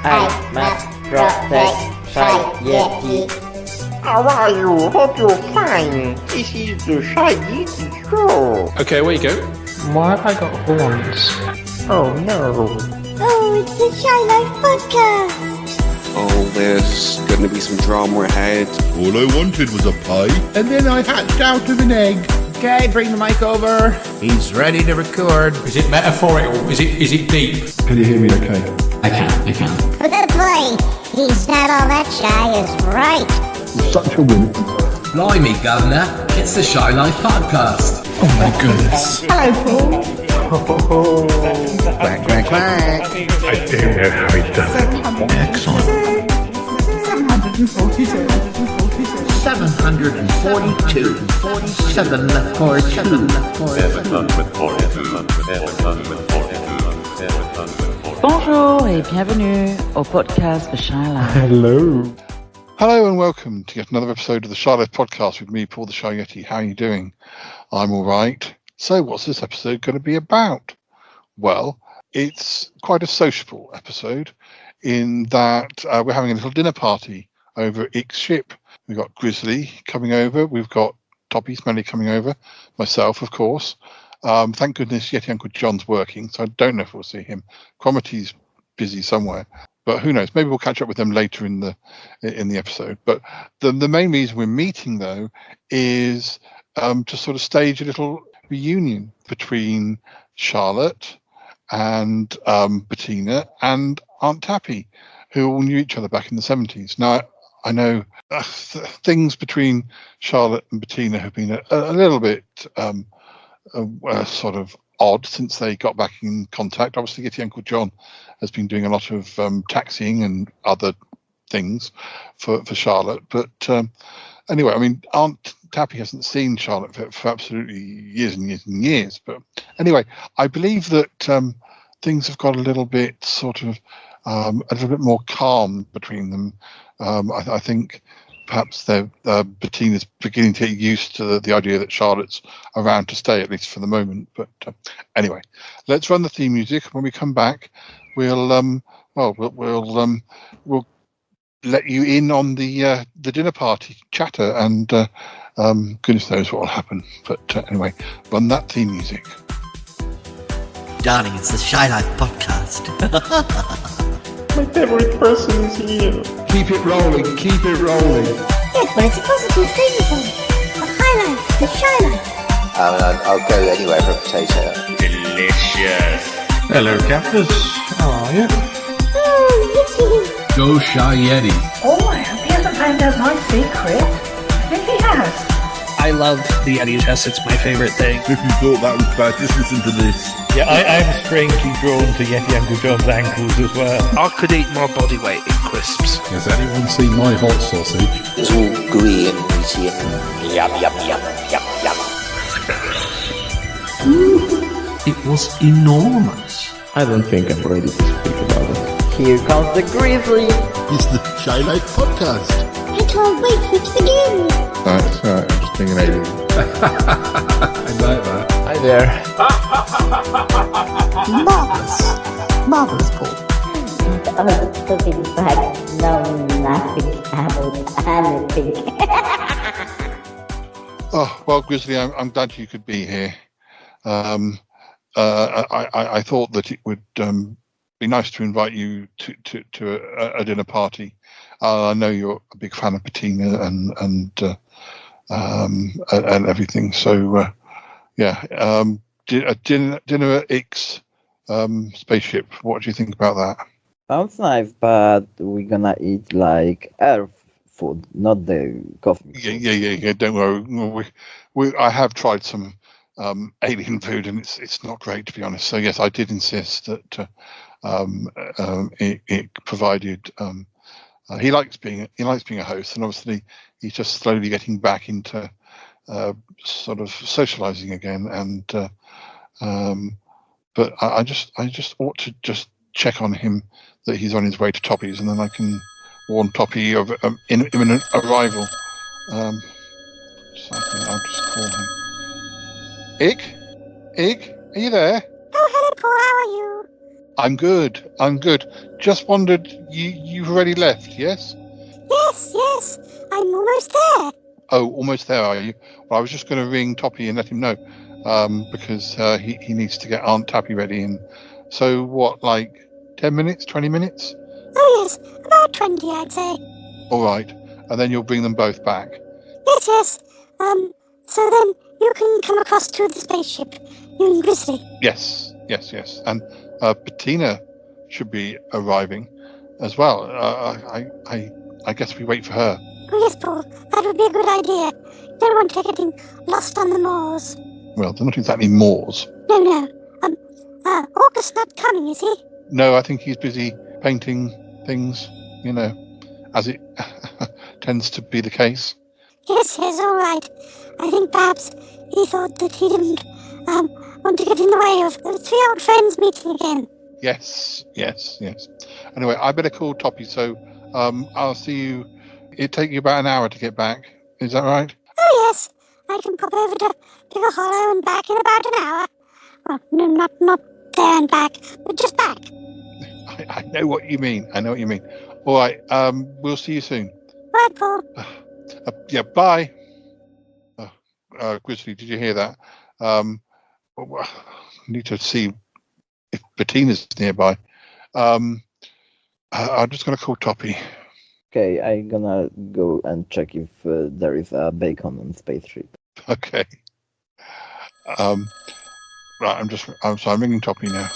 I must protect Shy Yeti. How are you? Hope you're fine. This is the Shy Yeti show. Okay, away you go. Why have I got horns? Oh no. Oh, it's the Shy Life Podcast. Oh, there's going to be some drama ahead. All I wanted was a pie, and then I hatched out of an egg. Okay, bring the mic over. He's ready to record. Is it metaphorical? Is it deep? Can you hear me okay? I can. Good boy. He's not all that shy, is right. Such a win. Blimey, Governor. It's the Shy Life Podcast. Oh my goodness. Hello, Paul. Quack, quack, quack. I don't know how he does it. Excellent. 742. 47 left for 2. Bonjour et bienvenue au podcast for Shy Life. Hello and welcome to yet another episode of the Shy Life Podcast with me, Paul the Shy Yeti. How are you doing? I'm all right. So what's this episode going to be about? Well, it's quite a sociable episode in that we're having a little dinner party over at Ick's ship. We've got Grizzly coming over. We've got Toppy Smelly coming over. Myself, of course. Thank goodness Yeti Uncle John's working, so I don't know if we'll see him. Cromity's busy somewhere. But who knows? Maybe we'll catch up with them later in the episode. But the main reason we're meeting, though, is to sort of stage a little reunion between Charlotte and Bettina and Aunt Tappy, who all knew each other back in the 70s. Now, I know things between Charlotte and Bettina have been a little bit sort of odd since they got back in contact. Obviously, Yeti Uncle John has been doing a lot of taxiing and other things for Charlotte. But anyway, I mean, Aunt Tappy hasn't seen Charlotte for absolutely years and years and years. But anyway, I believe that things have got a little bit sort of a little bit more calm between them. I think perhaps Bettina's beginning to get used to the idea that Charlotte's around to stay, at least for the moment. But anyway, let's run the theme music. When we come back, we'll let you in on the dinner party chatter, and goodness knows what will happen. But anyway, run that theme music. Darling, it's the Shy Life Podcast. My favorite person is here. Keep it rolling, keep it rolling. Yes, but it's a positive thing, Paul. The High Life, the Shy Life. I'll go anywhere for a potato. Delicious. Hello, Gaffers. How are you? Oh, Yeti. Go Shy Yeti. Oh, I hope he hasn't found out my secret. I think he has. I love the Yeti's. Yes, it's my favorite thing. If you thought that was bad, just listen to this. Yeah, I'm strangely drawn to Yeti Uncle John's ankles as well. I could eat my body weight in crisps. Has anyone seen my hot sausage? It's all gooey and meaty and yum. It was enormous. I don't think I'm ready to speak about it. Here comes the Grizzly. It's the Shy Life Podcast. I can't wait for it to begin. That's right, I'm just thinking I like that. Hi there. Marvelous, Paul. Oh, stupid fact. No, nothing about anything. Oh well, Grizzly, I'm glad you could be here. I thought that it would be nice to invite you to a dinner party. I know you're a big fan of Bettina and everything. So dinner at Ick's spaceship. What do you think about that? Sounds nice, but we're gonna eat like Earth food, not the coffee. Yeah. Don't worry. I have tried some alien food, and it's not great, to be honest. So yes, I did insist that it provided. He likes being a host, and obviously he's just slowly getting back into sort of socializing again. And but I just ought to just check on him that he's on his way to Toppy's, and then I can warn Toppy of imminent arrival. I'll just call him. Ick, are you there? Oh, hello, Paul. How are you? I'm good. Just wondered, you've already left, yes? Yes, I'm almost there. Oh, almost there, are you? Well, I was just going to ring Toppy and let him know, because he needs to get Aunt Tappy ready. And so, what, like 10 minutes, 20 minutes? Oh yes, about 20, I'd say. All right, and then you'll bring them both back. Yes. So then you can come across to the spaceship, you and Grizzly. Yes. And Bettina should be arriving as well. I guess we wait for her. Oh yes, Paul, that would be a good idea. Don't want her getting lost on the moors. Well, they're not exactly Moors. No. August's not coming, is he? No, I think he's busy painting things, as it tends to be the case. Yes, all right. I think perhaps he thought that he didn't want to get in the way of the three old friends meeting again. Yes. Anyway, I better call Toppy, so I'll see you. It'll take you about an hour to get back. Is that right? Oh, yes. I can pop over to Bigger Hollow and back in about an hour. Well, no, not there and back, but just back. I know what you mean. All right, we'll see you soon. Right, Paul. Yeah, bye. Grizzly, did you hear that? I need to see if Bettina's nearby. I'm just going to call Toppy. Okay, I'm gonna go and check if there is a bacon on spaceship. Okay. Right, I'm ringing Toppy now.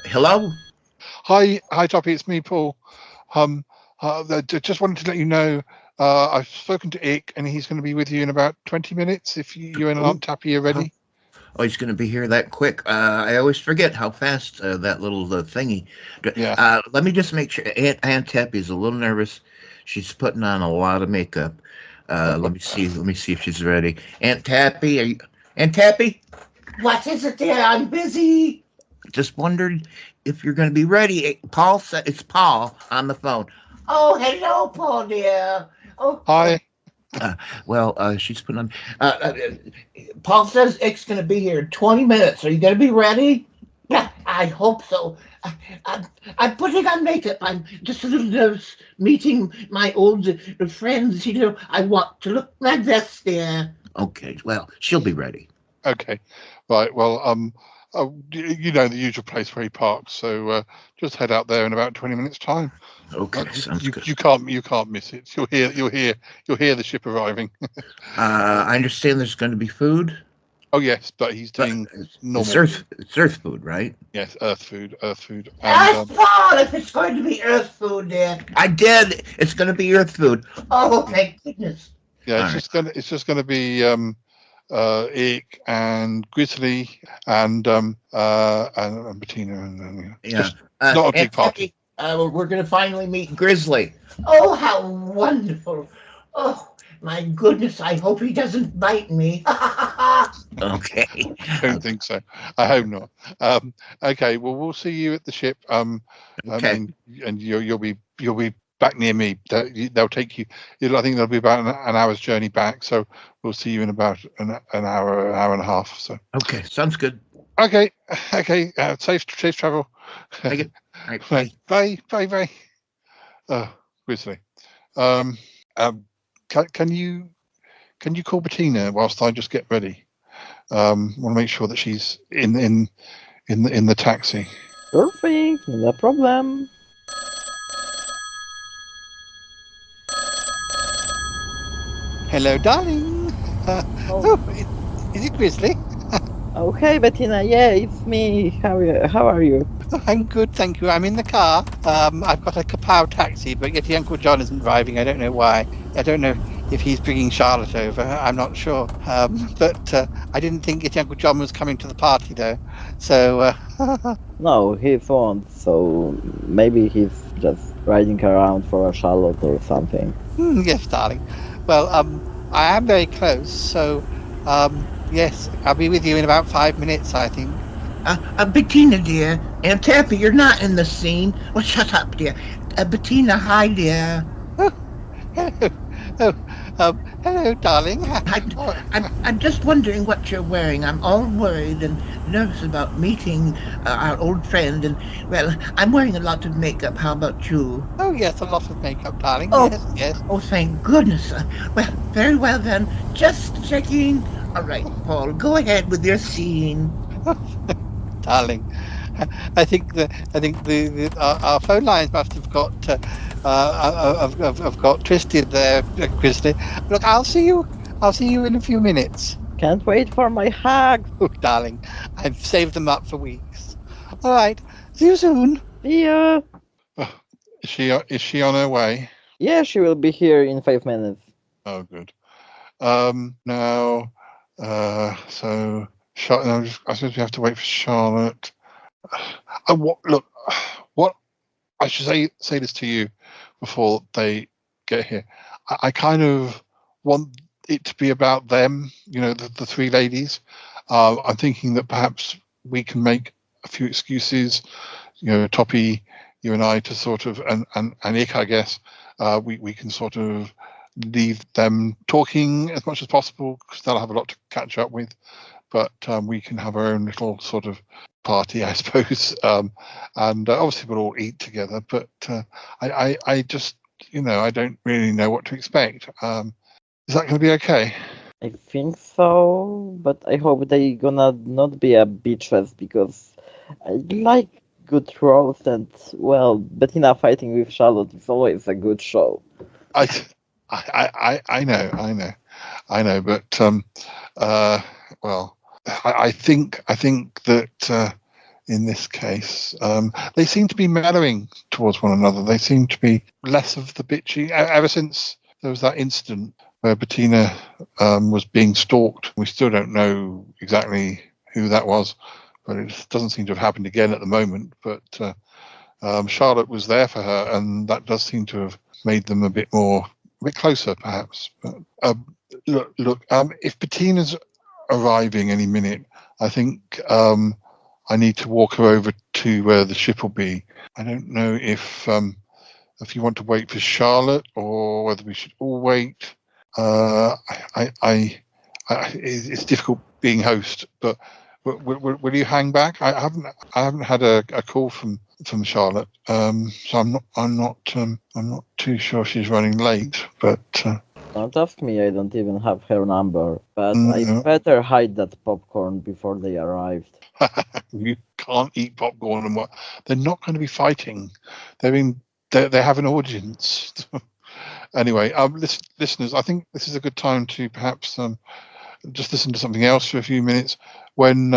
Hello? Hi, Toppy, it's me, Paul. Just wanted to let you know, I've spoken to Ick, and he's going to be with you in about 20 minutes, if you and Aunt Tappy are ready. Oh, he's going to be here that quick. I always forget how fast that little thingy. Yeah. Let me just make sure. Aunt Tappy's a little nervous. She's putting on a lot of makeup. Let me see if she's ready. Aunt Tappy, Aunt Tappy? What is it, dear? I'm busy. Just wondered if you're going to be ready. Paul said it's Paul on the phone. Oh, hello, Paul, dear. Oh, hi. She's putting on. Paul says Ick's going to be here in 20 minutes. Are you going to be ready? Yeah, I hope so. I'm putting on makeup. I'm just a little nervous meeting my old friends. I want to look my best there. Okay, well, she'll be ready. Okay, right. Well, the usual place where he parks. So just head out there in about 20 minutes' time. Okay, sounds good. You can't miss it. You'll hear the ship arriving. I understand there's going to be food. Oh yes, but he's doing normal. It's Earth food, right? Yes, Earth food. Ask Paul if it's going to be Earth food there. I did. It's going to be Earth food. Oh, thank goodness. Yeah, it's just gonna be Ick and Grizzly and Bettina and just not a big party. We're going to finally meet Grizzly. Oh, how wonderful! Oh, my goodness! I hope he doesn't bite me. Okay. I don't think so. I hope not. Okay. Well, we'll see you at the ship. Okay. And you'll be back near me. They'll take you. I think there'll be about an hour's journey back. So we'll see you in about an hour and a half. So. Okay. Sounds good. Okay. Safe travel. Thank you. Right. Bye. Grizzly. Can you call Bettina whilst I just get ready? Want to make sure that she's in the taxi. Perfect, no problem. Hello, darling. Is it Grizzly? Oh, hey, Bettina. Yeah, it's me. How are you? I'm good, thank you. I'm in the car. I've got a Kapow taxi, but yet Uncle John isn't driving. I don't know why. I don't know if he's bringing Charlotte over. I'm not sure. But I didn't think Yeti Uncle John was coming to the party, though. So... No, he won't. So maybe he's just riding around for a Charlotte or something. Yes, darling. Well, I am very close, so... yes, I'll be with you in about 5 minutes, I think. Bettina, dear. Aunt Tappy, you're not in the scene. Well, shut up, dear. Bettina, hi, dear. Hello, darling. I'm just wondering what you're wearing. I'm all worried and nervous about meeting our old friend, and well, I'm wearing a lot of makeup. How about you? Oh yes, a lot of makeup, darling. Oh, Yes. Oh, thank goodness. Well, very well then. Just checking. All right, Paul, go ahead with your scene. Darling, I think our phone lines must have got have got twisted there, Christy. Look, I'll see you in a few minutes. Can't wait for my hug. Oh, darling, I've saved them up for weeks. All right, see you soon. See you. Is she on her way? Yeah, she will be here in 5 minutes. Oh, good. Now, so I suppose we have to wait for Charlotte. What I should say this to you before they get here. I kind of want it to be about them, the three ladies. I'm thinking that perhaps we can make a few excuses, Toppy, you and I, to sort of, and Ick, I guess, we can sort of leave them talking as much as possible because they'll have a lot to catch up with. But we can have our own little sort of party, I suppose, and obviously we'll all eat together. But I just, I don't really know what to expect. Is that going to be okay? I think so, but I hope they gonna not be a bitches because I like good roast and well, Bettina fighting with Charlotte is always a good show. I know, but well, I think that in this case, they seem to be mellowing towards one another. They seem to be less of the bitchy ever since there was that incident where Bettina was being stalked. We still don't know exactly who that was, but it doesn't seem to have happened again at the moment. But Charlotte was there for her, and that does seem to have made them a bit closer, perhaps. But look. If Bettina's arriving any minute, I think I need to walk her over to where the ship will be. I don't know if you want to wait for Charlotte or whether we should all wait. It's difficult being host, but will you hang back? I haven't had a call from Charlotte, so I'm not too sure she's running late. But don't ask me. I don't even have her number. But I better hide that popcorn before they arrived. You can't eat popcorn and what? They're not going to be fighting. They have an audience. Anyway, listeners, I think this is a good time to perhaps just listen to something else for a few minutes. When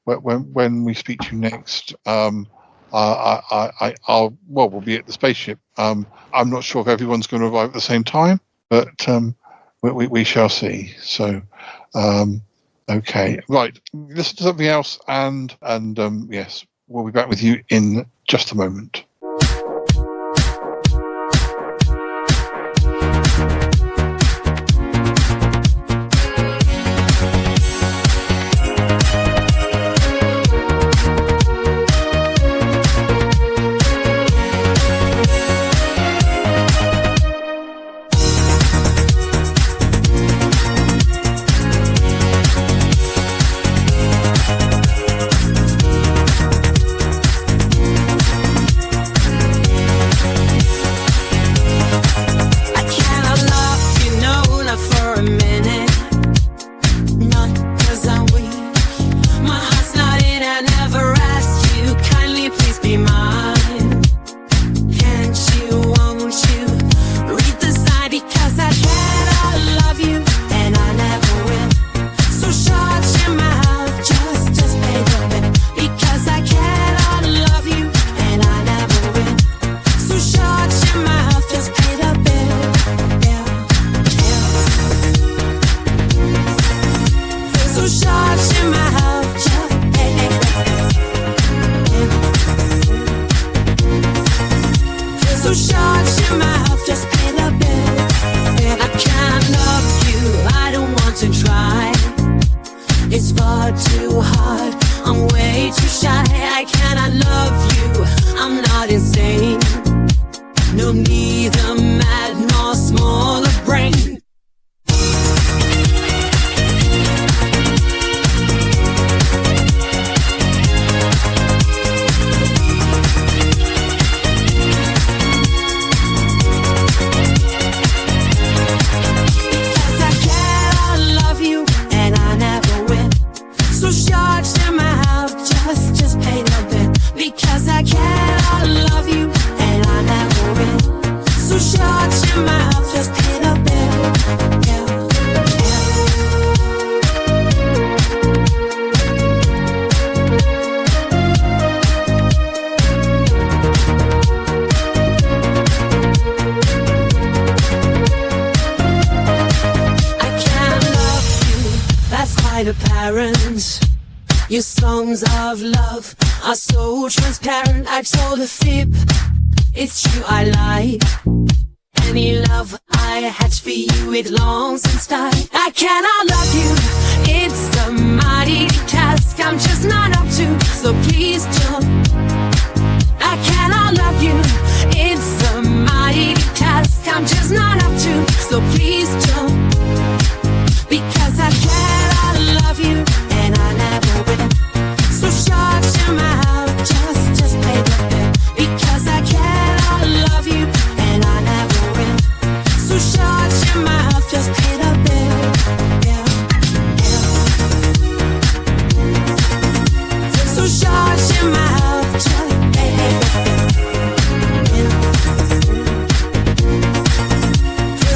we speak to you next, we'll be at the spaceship. I'm not sure if everyone's going to arrive at the same time, but we shall see. So, okay, right. Listen to something else, and yes, we'll be back with you in just a moment. by the parents. Your songs of love are so transparent. I told a fib, it's true I lied. Any love I had for you, it long since died. I cannot love you, it's a mighty task I'm just not up to, so please don't. I cannot love you, it's a mighty task I'm just not up to, so please don't. Because I cannot love you, and I never will. So shut your mouth, just pay the bill. Because I cannot love you, and I never will. So shut your mouth, just pay the bill. Yeah, yeah. So shut your mouth, just pay the bill.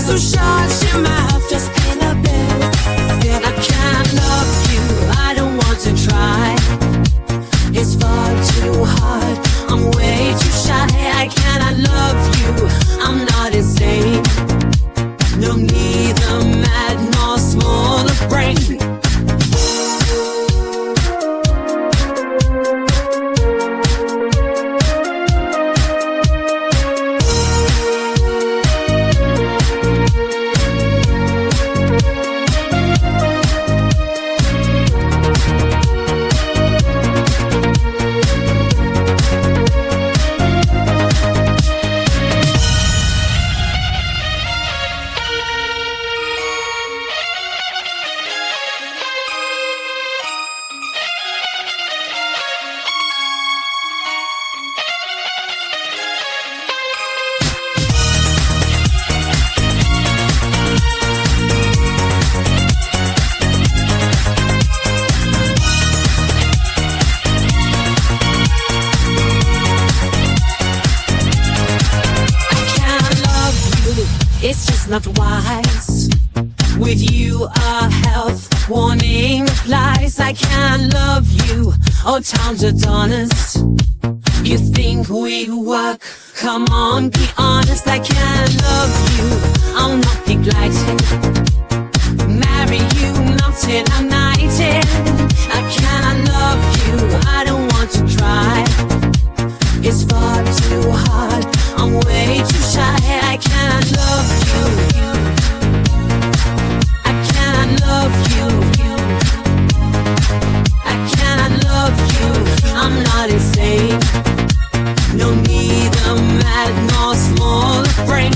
So shut your mouth, just pay the bill. Yeah. I can't love you, I don't want to try. It's far too hard, I'm way too shy. I cannot love you, I'm not insane. No, neither mad nor small of brain. It's just not wise. With you a health warning applies. I can't love you, all times are honest. You think we work, come on, be honest. I can't love you, I'll not be blighted. Marry you, not till I'm 19. I cannot love you, I don't want to try. It's far too hard, I'm way too shy. I cannot love you, I cannot love you, I cannot love you, I'm not insane. No, neither mad nor small of brain.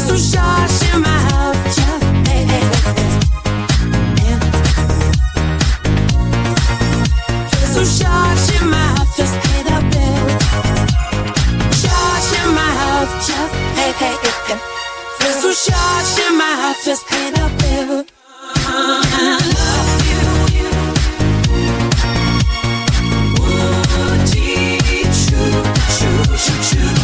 So shut your mouth, just so shut your mouth, just pay the bill. Shut your mouth, just pay it. So shut your mouth, just pay the bill. I love you. Would it true, true, true, true.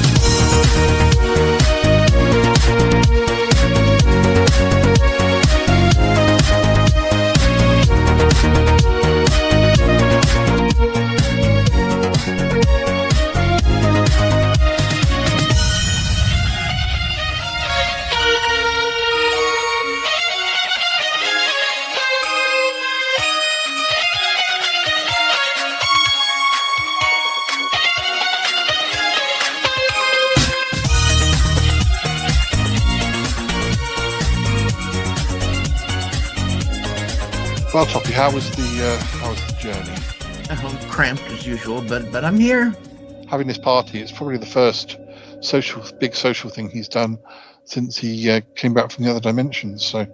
Well, Toppy, how was the journey? Cramped as usual, but I'm here. Having this party, it's probably the first big social thing he's done since he came back from the other dimensions. So,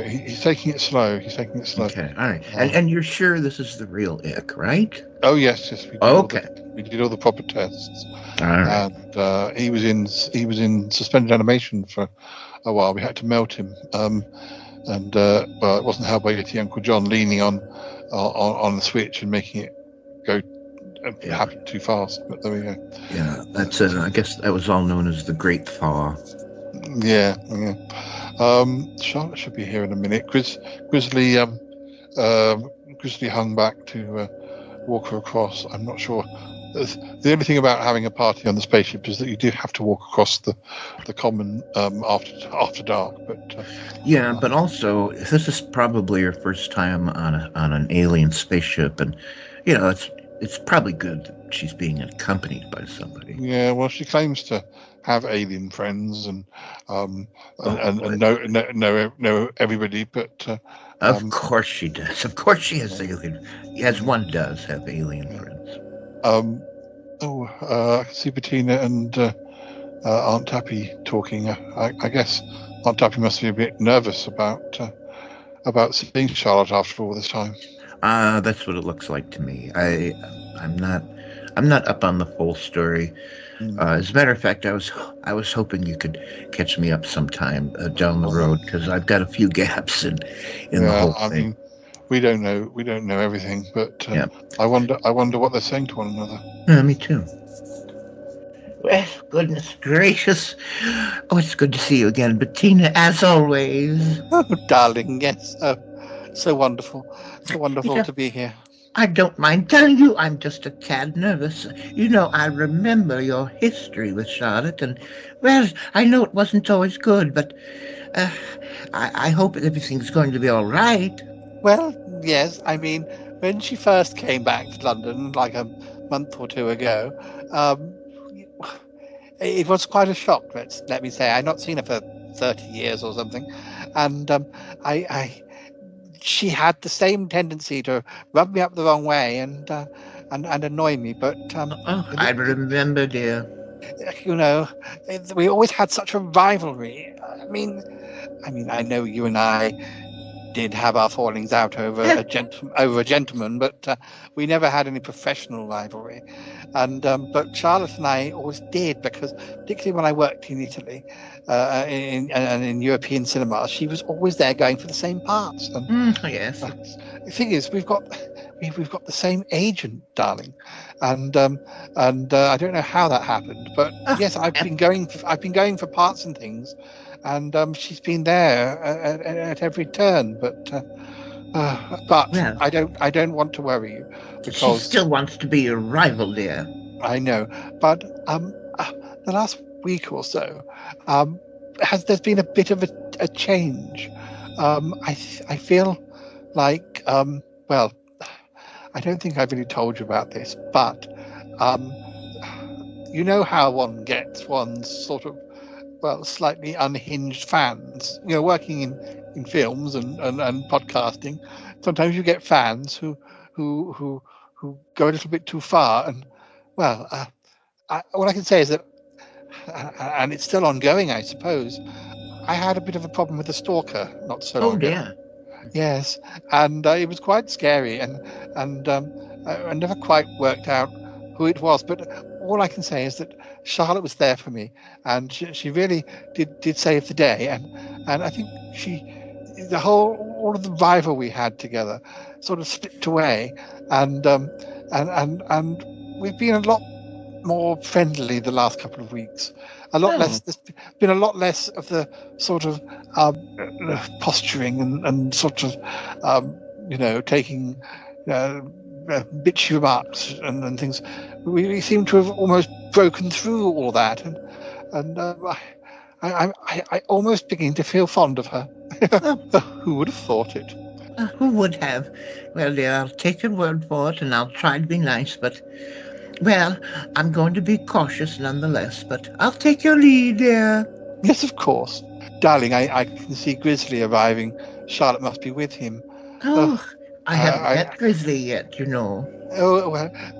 he's taking it slow. Okay, all right. And you're sure this is the real Ick, right? Oh yes, we did we did all the proper tests. All right. And he was in suspended animation for a while. We had to melt him. Well, it wasn't held by Yeti Uncle John leaning on the switch and making it go happen too fast. But there we go. Yeah, that's it. I guess that was all known as the Great Thaw. Yeah. Charlotte should be here in a minute. Grizzly hung back to walk her across. I'm not sure the only thing about having a party on the spaceship is that you do have to walk across the common after dark. But but also this is probably her first time on an alien spaceship, and it's probably good that she's being accompanied by somebody. Yeah, well, she claims to have alien friends and know everybody, but of course she does. Of course she has alien. As one does have alien friends. I can see Bettina and Aunt Tappy talking. I guess Aunt Tappy must be a bit nervous about seeing Charlotte after all this time. That's what it looks like to me. I'm not up on the full story. As a matter of fact, I was hoping you could catch me up sometime down the road, because I've got a few gaps in the whole thing. Mean, we don't know everything, but I wonder what they're saying to one another. Yeah, me too. Well, goodness gracious. Oh, it's good to see you again, Bettina, as always. Oh, darling, yes. So wonderful. So wonderful to be here. I don't mind telling you, I'm just a tad nervous. I remember your history with Charlotte, and, well, I know it wasn't always good, but I hope everything's going to be all right. Well, yes. I mean, when she first came back to London, like a month or two ago, it was quite a shock, let me say. I'd not seen her for 30 years or something, and she had the same tendency to rub me up the wrong way and annoy me. But I remember, dear. We always had such a rivalry. I mean, I know you and I did have our fallings out over a gentleman, but we never had any professional rivalry. And but Charlotte and I always did, because particularly when I worked in Italy in European cinemas, she was always there going for the same parts. And, yes. The thing is, we've got the same agent, darling, and I don't know how that happened, but yes, I've been going for parts and things, and she's been there at every turn, but well, I don't want to worry you, because she still wants to be your rival, dear. I know, but the last week or so, there's been a bit of a change. I feel like, well, I don't think I've really told you about this, but you know how one gets one's sort of, well, slightly unhinged fans. Working in films and podcasting, sometimes you get fans who go a little bit too far. And well, all I can say is that, and it's still ongoing, I suppose, I had a bit of a problem with a stalker not so long ago. Dear. Yes, and it was quite scary, and I never quite worked out who it was. But all I can say is that Charlotte was there for me, and she really did save the day. And I think all of the rival we had together sort of slipped away, and we've been a lot more friendly the last couple of weeks. A lot less. There's been a lot less of the sort of posturing and sort of taking bitchy remarks and things. We seem to have almost broken through all that, and I almost begin to feel fond of her. Who would have thought it? Who would have? Well, dear, I'll take your word for it, and I'll try to be nice, but, well, I'm going to be cautious nonetheless, but I'll take your lead, dear. Yes, of course. Darling, I can see Grizzly arriving. Charlotte must be with him. Oh, I haven't met Grizzly yet, Oh,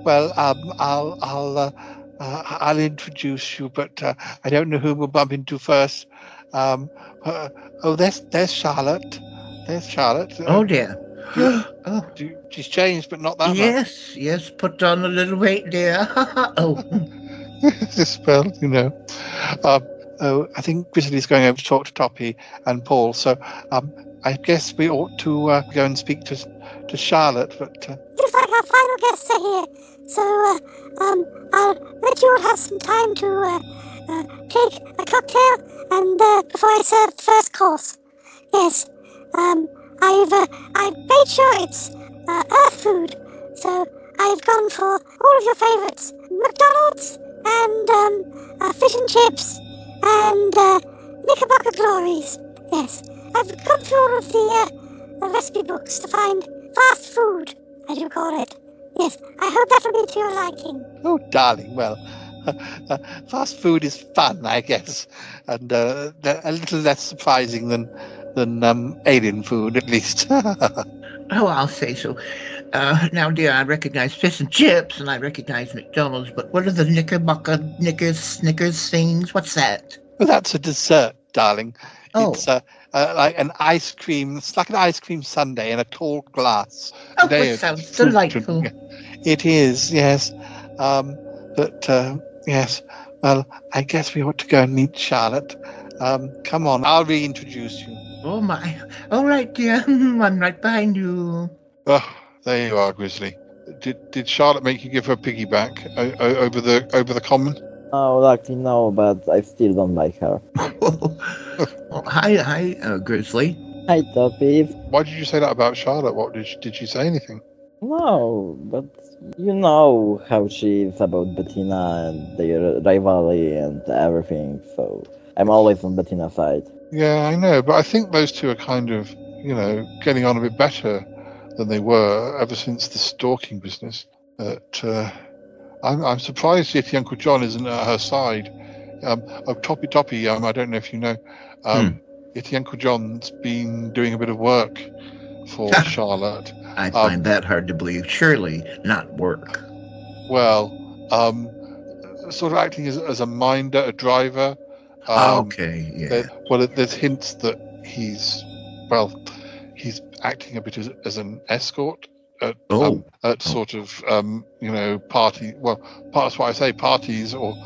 well, I'll introduce you, but I don't know who we'll bump into first. There's Charlotte. There's Charlotte. Oh, dear. Oh, she's changed, but not that much. Yes, put on a little weight, dear. Oh. Well, I think Grizzly's going over to talk to Toppy and Paul, so I guess we ought to go and speak to Charlotte, but... Looks like our final guests are here, so I'll let you all have some time to take a cocktail and before I serve the first course. Yes, I've made sure it's Earth food, so I've gone for all of your favourites. McDonald's and fish and chips and Knickerbocker Glories. Yes, I've gone through all of the recipe books to find fast food, as you call it. Yes, I hope that'll be to your liking. Oh, darling, well, fast food is fun, I guess, and a little less surprising than alien food, at least. Oh, I'll say so. Now, dear, I recognize fish and chips, and I recognize McDonald's, but what are the Knickerbocker Snickers things? What's that? Well, that's a dessert, darling. Oh. It's like an ice cream. It's like an ice cream sundae in a tall glass. Oh, it sounds delightful. It is, yes. Yes. Well, I guess we ought to go and meet Charlotte. Come on, I'll reintroduce you. Oh my! All right, dear. I'm right behind you. Oh, there you are, Grizzly. Did Charlotte make you give her piggyback over the common? Oh, luckily no, but I still don't like her. Oh, hi, Grizzly. Hi, Toppy. Why did you say that about Charlotte? What did she say anything? No, but you know how she is about Bettina and their rivalry and everything, so I'm always on Bettina's side. Yeah, I know, but I think those two are kind of, getting on a bit better than they were ever since the stalking business. But I'm surprised Yeti Uncle John isn't at her side. Toppy, I don't know if you know, Yeti Uncle John's been doing a bit of work for Charlotte. I find that hard to believe. Surely not work. Well, sort of acting as a minder, a driver. Okay, yeah. There's hints that he's acting a bit as an escort at sort of party. Well, that's what I say, parties or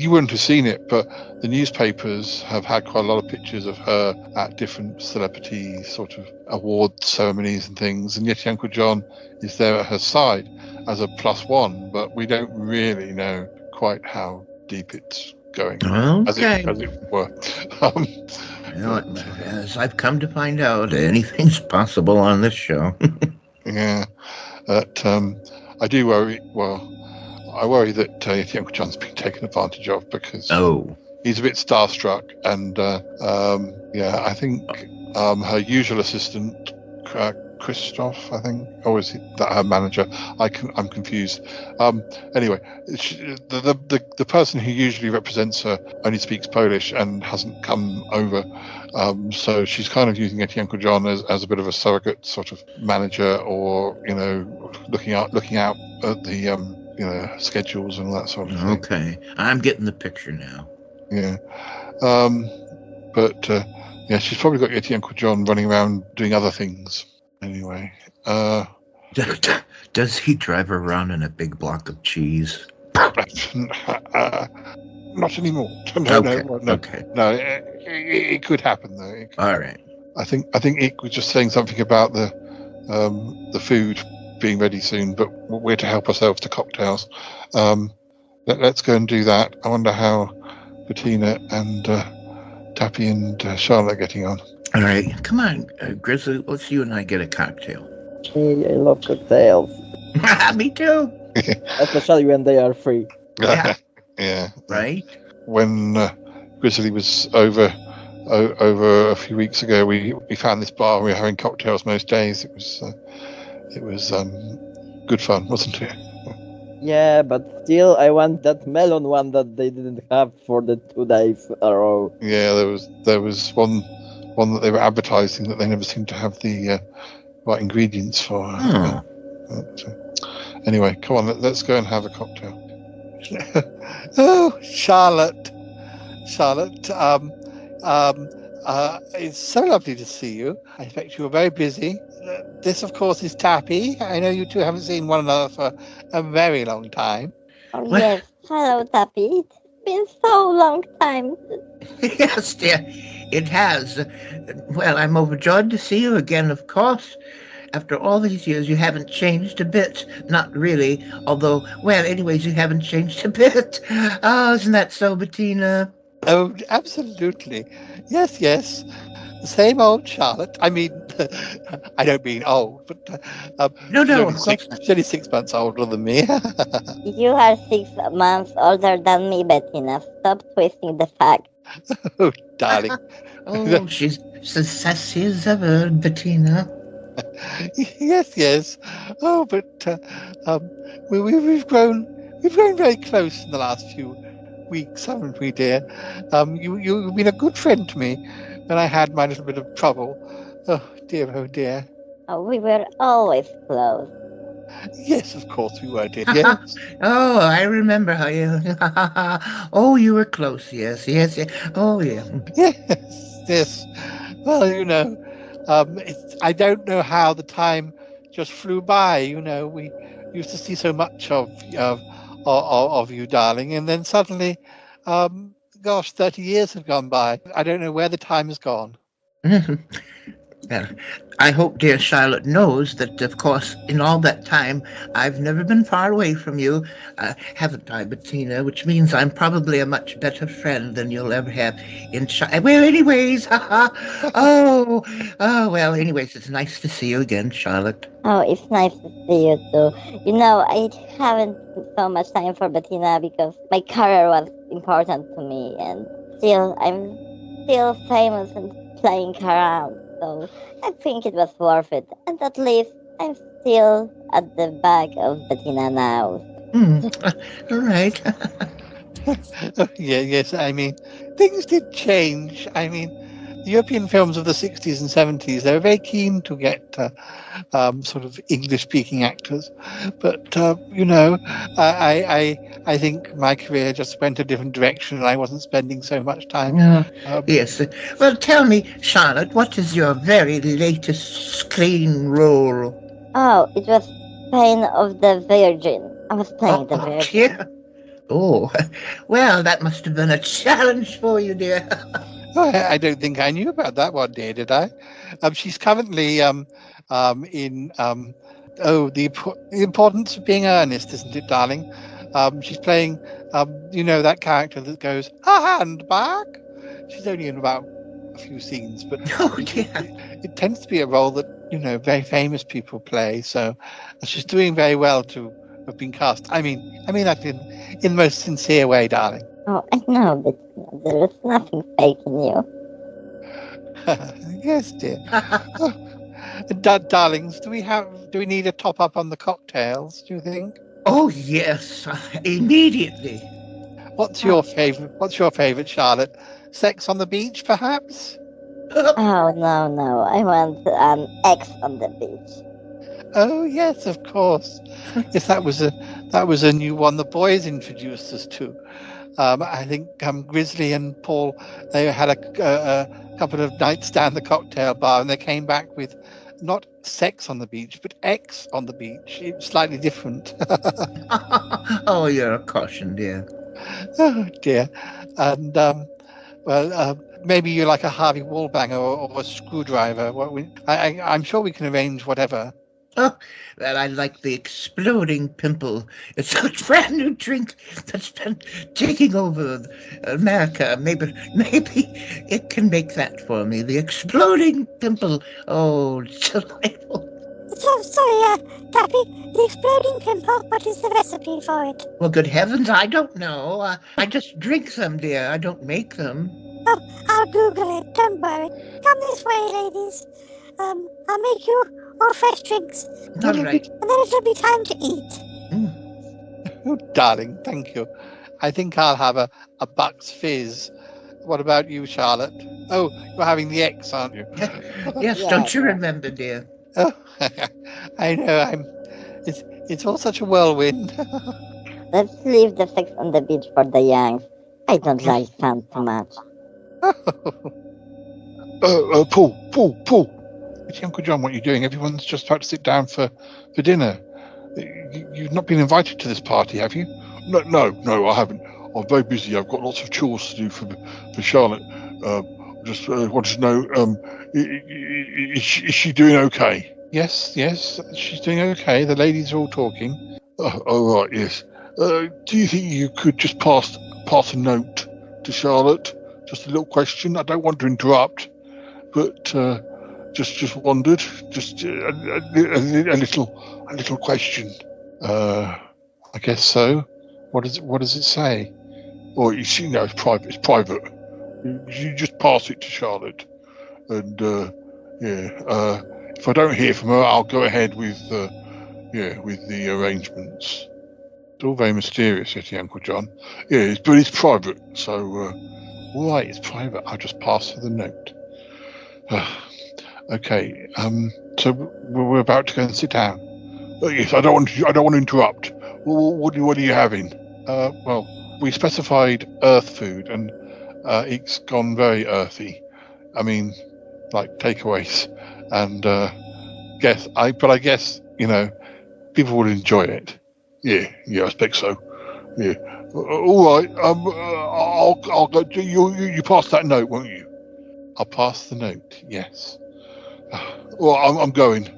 you wouldn't have seen it, but the newspapers have had quite a lot of pictures of her at different celebrity sort of award ceremonies and things, and yet Uncle John is there at her side as a +1, but we don't really know quite how deep it's going, as it were. As I've come to find out, anything's possible on this show. Yeah, but I do worry. Well, I worry that Yeti Uncle John's been taken advantage of because he's a bit starstruck, and I think her usual assistant, Christoph, I think, or is that her manager? I'm confused. Anyway, the person who usually represents her only speaks Polish and hasn't come over, so she's kind of using Yeti Uncle John as a bit of a surrogate sort of manager, or looking out at the schedules and all that sort of thing. Okay, I'm getting the picture now. Yeah, but she's probably got Yeti Uncle John running around doing other things. Anyway, does he drive around in a big block of cheese? Not anymore. No, it could happen though. All right. I think Ick was just saying something about the food being ready soon, but we're to help ourselves to cocktails. Let's go and do that. I wonder how Bettina and Tappy and Charlotte are getting on. All right, come on, Grizzly. Let's you and I get a cocktail. Hey, I love cocktails. Me too. Especially when they are free. Yeah. Yeah. Right. When Grizzly was over a few weeks ago, we found this bar. We were having cocktails most days. It was good fun, wasn't it? Yeah, but still, I want that melon one that they didn't have for the 2 days in a row. Yeah, there was one that they were advertising that they never seemed to have the right ingredients for. Anyway, come on, let's go and have a cocktail. Oh, Charlotte, it's so lovely to see you. I expect you were very busy. This, of course, is Tappy. I know you two haven't seen one another for a very long time. Oh, yes. Hello, Tappy. It's been so long time. Yes, dear, it has. Well, I'm overjoyed to see you again, of course. After all these years, you haven't changed a bit. Not really, although, well, anyways, you haven't changed a bit. Oh, isn't that so, Bettina? Oh, absolutely. Yes. same old Charlotte. I mean, I don't mean old, but she's only 6 months older than me. You are 6 months older than me, Bettina. Stop twisting the fact. Oh, darling. Oh, she's as sassy as ever, Bettina. Yes. Oh, but we've grown very close in the last few weeks, haven't we, dear? You've been a good friend to me when I had my little bit of trouble. Oh dear. Oh, we were always close. Yes, of course we were, dear. Yes. Oh, I remember how you. Oh, you were close. Yes. Oh, yeah. Yes. Well, I don't know how the time just flew by. We used to see so much of you, darling, and then suddenly, 30 years have gone by. I don't know where the time has gone. Well, I hope dear Charlotte knows that, of course, in all that time, I've never been far away from you, haven't I, Bettina? Which means I'm probably a much better friend than you'll ever have in Well, anyways, anyways, it's nice to see you again, Charlotte. Oh, it's nice to see you too. I haven't so much time for Bettina because my career was important to me, and I'm still famous and playing around. So I think it was worth it, and at least I'm still at the back of Bettina now. All right. Yes, I mean, things did change. I mean, the European films of the 60s and 70s, they were very keen to get sort of English-speaking actors. But, I think my career just went a different direction and I wasn't spending so much time. Yes. Well, tell me, Charlotte, what is your very latest screen role? Oh, it was Pain of the Virgin. I was playing the Virgin. Yeah. Oh, well, that must have been a challenge for you, dear. I don't think I knew about that one, dear, did I? She's currently in the importance of being earnest, isn't it, darling? She's playing, that character that goes, a handbag. She's only in about a few scenes, but it tends to be a role that, very famous people play. So she's doing very well to have been cast. I mean that in the most sincere way, darling. Oh, I know, but there is nothing fake in you. Yes, dear. Darlings, do we need a top up on the cocktails, do you think? Oh yes, immediately. What's your favorite, Charlotte? Sex on the beach, perhaps? Oh no, I want an X on the beach. Oh yes, of course. Yes, that was a new one the boys introduced us to. I think Grizzly and Paul, they had a couple of nights down the cocktail bar, and they came back with not sex on the beach, but X on the beach. It's slightly different. Oh, you're a caution, dear. Oh dear. And maybe you're like a Harvey Wallbanger or a Screwdriver. I'm sure we can arrange whatever. Oh, well, I like the Exploding Pimple. It's a brand new drink that's been taking over America. Maybe it can make that for me. The Exploding Pimple. Oh, it's delightful. Sorry, Tappy, the Exploding Pimple, what is the recipe for it? Well, good heavens, I don't know. I just drink them, dear. I don't make them. Oh, I'll Google it. Don't worry. Come this way, ladies. I'll make you all fresh drinks. All right. And then it'll be time to eat. Oh, darling, thank you. I think I'll have a Bucks Fizz. What about you, Charlotte? Oh, you're having the X, aren't you? Yes, don't you remember, dear? Oh, I know. It's all such a whirlwind. Let's leave the sex on the beach for the youngs. I don't like fun too much. Paul. It's Uncle John, what are you doing? Everyone's just about to sit down for dinner. You've not been invited to this party, have you? No, I haven't. I'm very busy. I've got lots of chores to do for Charlotte. Just wanted to know, is she doing okay? Yes, she's doing okay. The ladies are all talking. Oh, right, yes. Do you think you could just pass a note to Charlotte? Just a little question. I don't want to interrupt, but just wondered, just a little question. I guess so. What does it say? Or it's private. It's private. You just pass it to Charlotte, and if I don't hear from her, I'll go ahead with the arrangements. It's all very mysterious, Yeti Uncle John. Yeah, but it's private, so all right, it's private. I'll just pass her the note. Okay. So we're about to go and sit down. Yes, I don't want to interrupt. What are you having? Well, we specified earth food, and it's gone very earthy. I mean, like takeaways, and I guess people would enjoy it. Yeah, I expect so. Yeah. All right. I'll go. You pass that note, won't you? I'll pass the note. Yes. Well, I'm going.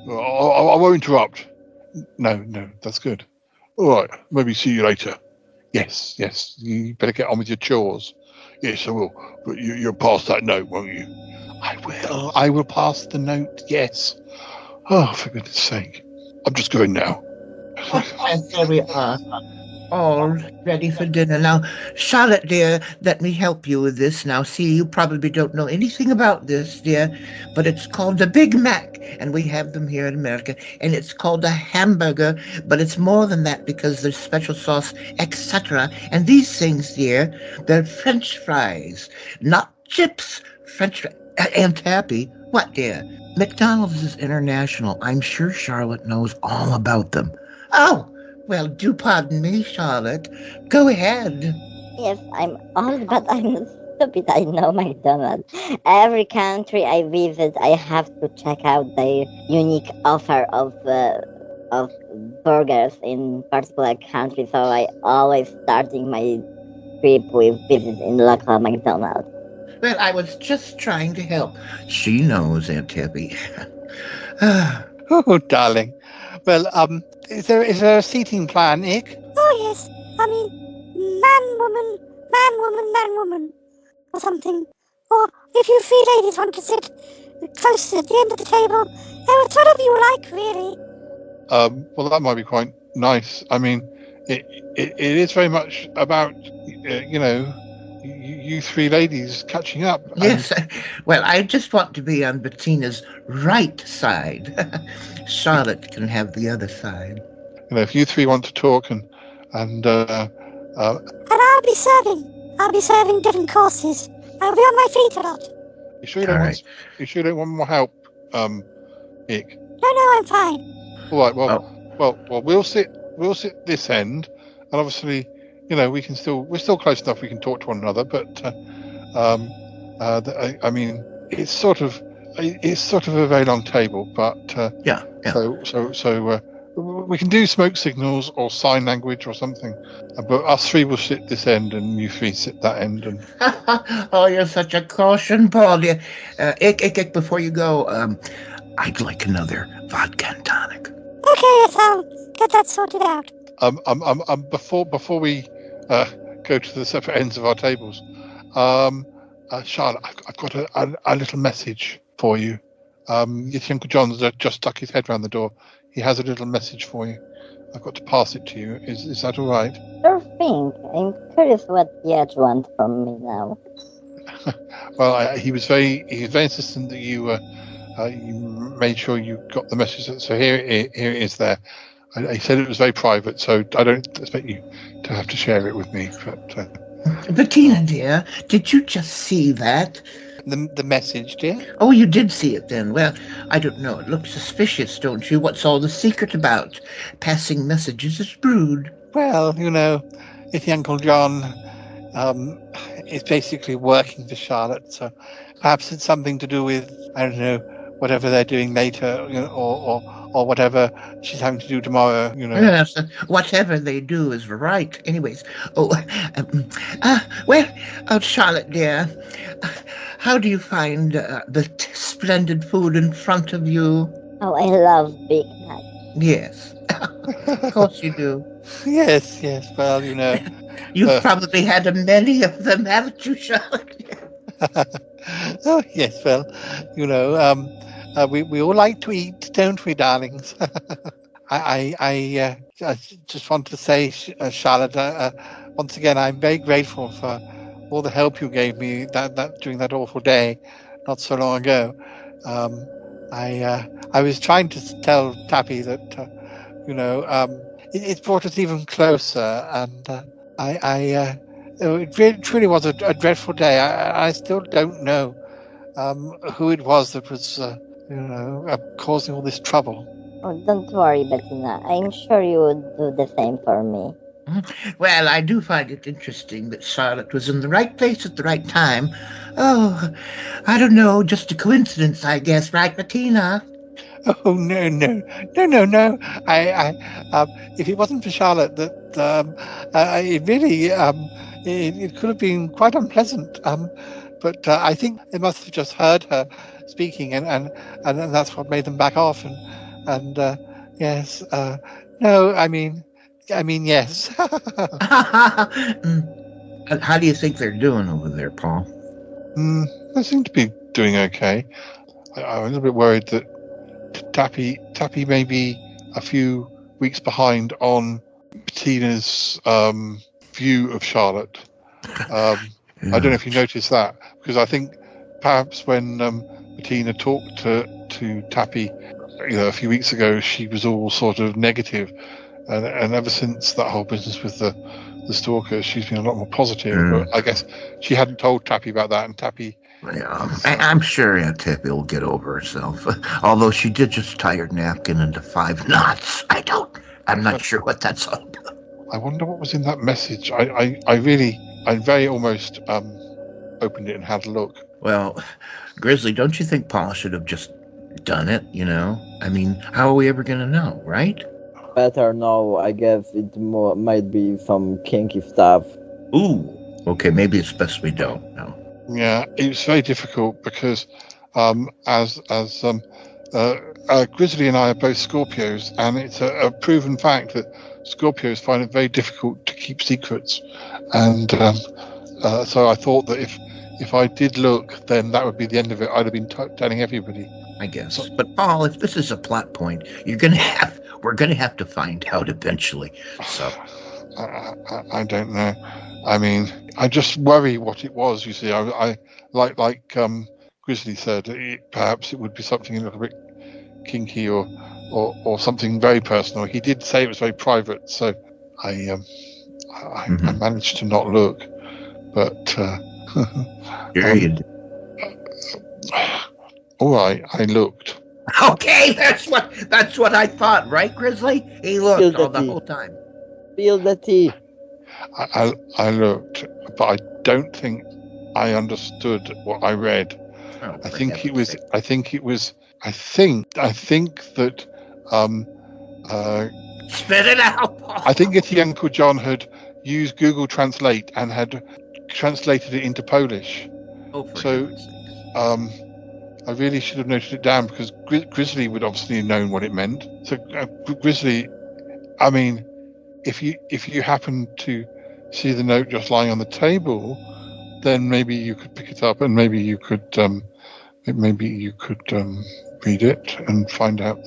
I won't interrupt. No, that's good. All right. Maybe see you later. Yes. You better get on with your chores. Yes, I will. But you'll pass that note, won't you? I will. I will pass the note. Yes. Oh, for goodness sake! I'm just going now. And there we are, all ready for dinner. Now, Charlotte, dear, let me help you with this. Now, see, you probably don't know anything about this, dear, but it's called the Big Mac, and we have them here in America, and it's called a hamburger, but it's more than that because there's special sauce, etc. And these things, dear, they're French fries, not chips. French fries. Aunt Happy, what, dear? McDonald's is international. I'm sure Charlotte knows all about them. Oh, well, do pardon me, Charlotte. Go ahead. Yes, I'm old, but I'm not stupid. I know McDonald's. Every country I visit, I have to check out their unique offer of burgers in particular country. So I always starting my trip with visit in local McDonald's. Well, I was just trying to help. She knows, Aunt Happy. Oh, darling. Well, is there a seating plan, Nick? Oh, yes. I mean, man, woman, or something. Or if you three ladies want to sit close at the end of the table, it's whatever you like, really. Well, that might be quite nice. I mean, it is very much about, you three ladies catching up. Yes, well, I just want to be on Bettina's right side. Charlotte can have the other side. If you three want to talk and And I'll be serving different courses. I'll be on my feet a lot. You sure you don't want more help, Nick? No, I'm fine. All right. Well, we'll sit this end, and obviously, we're still close enough. We can talk to one another, but I mean, it's sort of a very long table, but yeah. So we can do smoke signals or sign language or something, but us three will sit this end, and you three sit that end. And oh, you're such a caution, Paul. Ik, before you go, I'd like another vodka and tonic. Okay, yes, I'll get that sorted out. Before we go to the separate ends of our tables, Charlotte, I've got a little message for you. Your Uncle John's just stuck his head round the door. He has a little message for you. I've got to pass it to you. Is that all right? Sure thing. I'm curious what Yet wants from me now. Well, he was very insistent that you made sure you got the message. So here it is there. He said it was very private, so I don't expect you to have to share it with me. But Bettina, dear, did you just see that? The message, dear? Oh, you did see it then. Well, I don't know. It looks suspicious, don't you? What's all the secret about? Passing messages is rude. Well, if Uncle John is basically working for Charlotte, so perhaps it's something to do with, I don't know, whatever they're doing later, or whatever she's having to do tomorrow, Yes, whatever they do is right. Anyways, Charlotte, dear, how do you find the splendid food in front of you? Oh, I love Big Mac. Yes, of course you do. Yes, well, You've probably had many of them, haven't you, Charlotte? Oh yes, well, we all like to eat, don't we, darlings? I just want to say, Charlotte, once again, I'm very grateful for all the help you gave me that during that awful day, not so long ago. I was trying to tell Tappy that, it brought us even closer, and it truly was a dreadful day. I still don't know who it was that was, causing all this trouble. Oh, don't worry, Bettina. I'm sure you would do the same for me. Well, I do find it interesting that Charlotte was in the right place at the right time. Oh, I don't know, just a coincidence, I guess, right, Bettina? Oh no! If it wasn't for Charlotte, it really it could have been quite unpleasant. But I think they must have just heard her speaking, and that's what made them back off. And yes, no, I mean yes. How do you think they're doing over there, Paul? They seem to be doing okay. I'm a little bit worried that Tappy may be a few weeks behind on Bettina's view of Charlotte. I don't know if you noticed that, because I think perhaps when Bettina talked to Tappy, a few weeks ago, she was all sort of negative, and ever since that whole business with the stalker, she's been a lot more positive. But I guess she hadn't told Tappy about that, and Tappy. Yeah, I'm sure Aunt Tappy will get over herself. Although she did just tie her napkin into 5 knots. I'm not sure what that's all about. I wonder what was in that message. I very almost opened it and had a look. Well, Grizzly, don't you think Paul should have just done it, I mean, how are we ever going to know, right? Better no, I guess it might be some kinky stuff. Ooh, okay, maybe it's best we don't know. Yeah, it's very difficult because as Grizzly and I are both Scorpios, and it's a proven fact that Scorpios find it very difficult to keep secrets. And so I thought that if I did look, then that would be the end of it. I'd have been telling everybody. I guess. But Paul, if this is a plot point, we're going to have to find out eventually. So I don't know. I mean, I just worry what it was. You see, I like Grizzly said, perhaps it would be something a little bit kinky or something very personal. He did say it was very private, so I managed to not look, but all right, I looked. Okay, that's what I thought, right, Grizzly? He looked all the whole time. Spill the tea. I looked, but I don't think I understood what I read. Oh, I think it was that spit it out, Paul. I think Yeti Uncle John had used Google Translate and had translated it into Polish. So I really should have noted it down, because Grizzly would obviously have known what it meant. So Grizzly, I mean, if you happen to see the note just lying on the table, then maybe you could pick it up and maybe you could read it and find out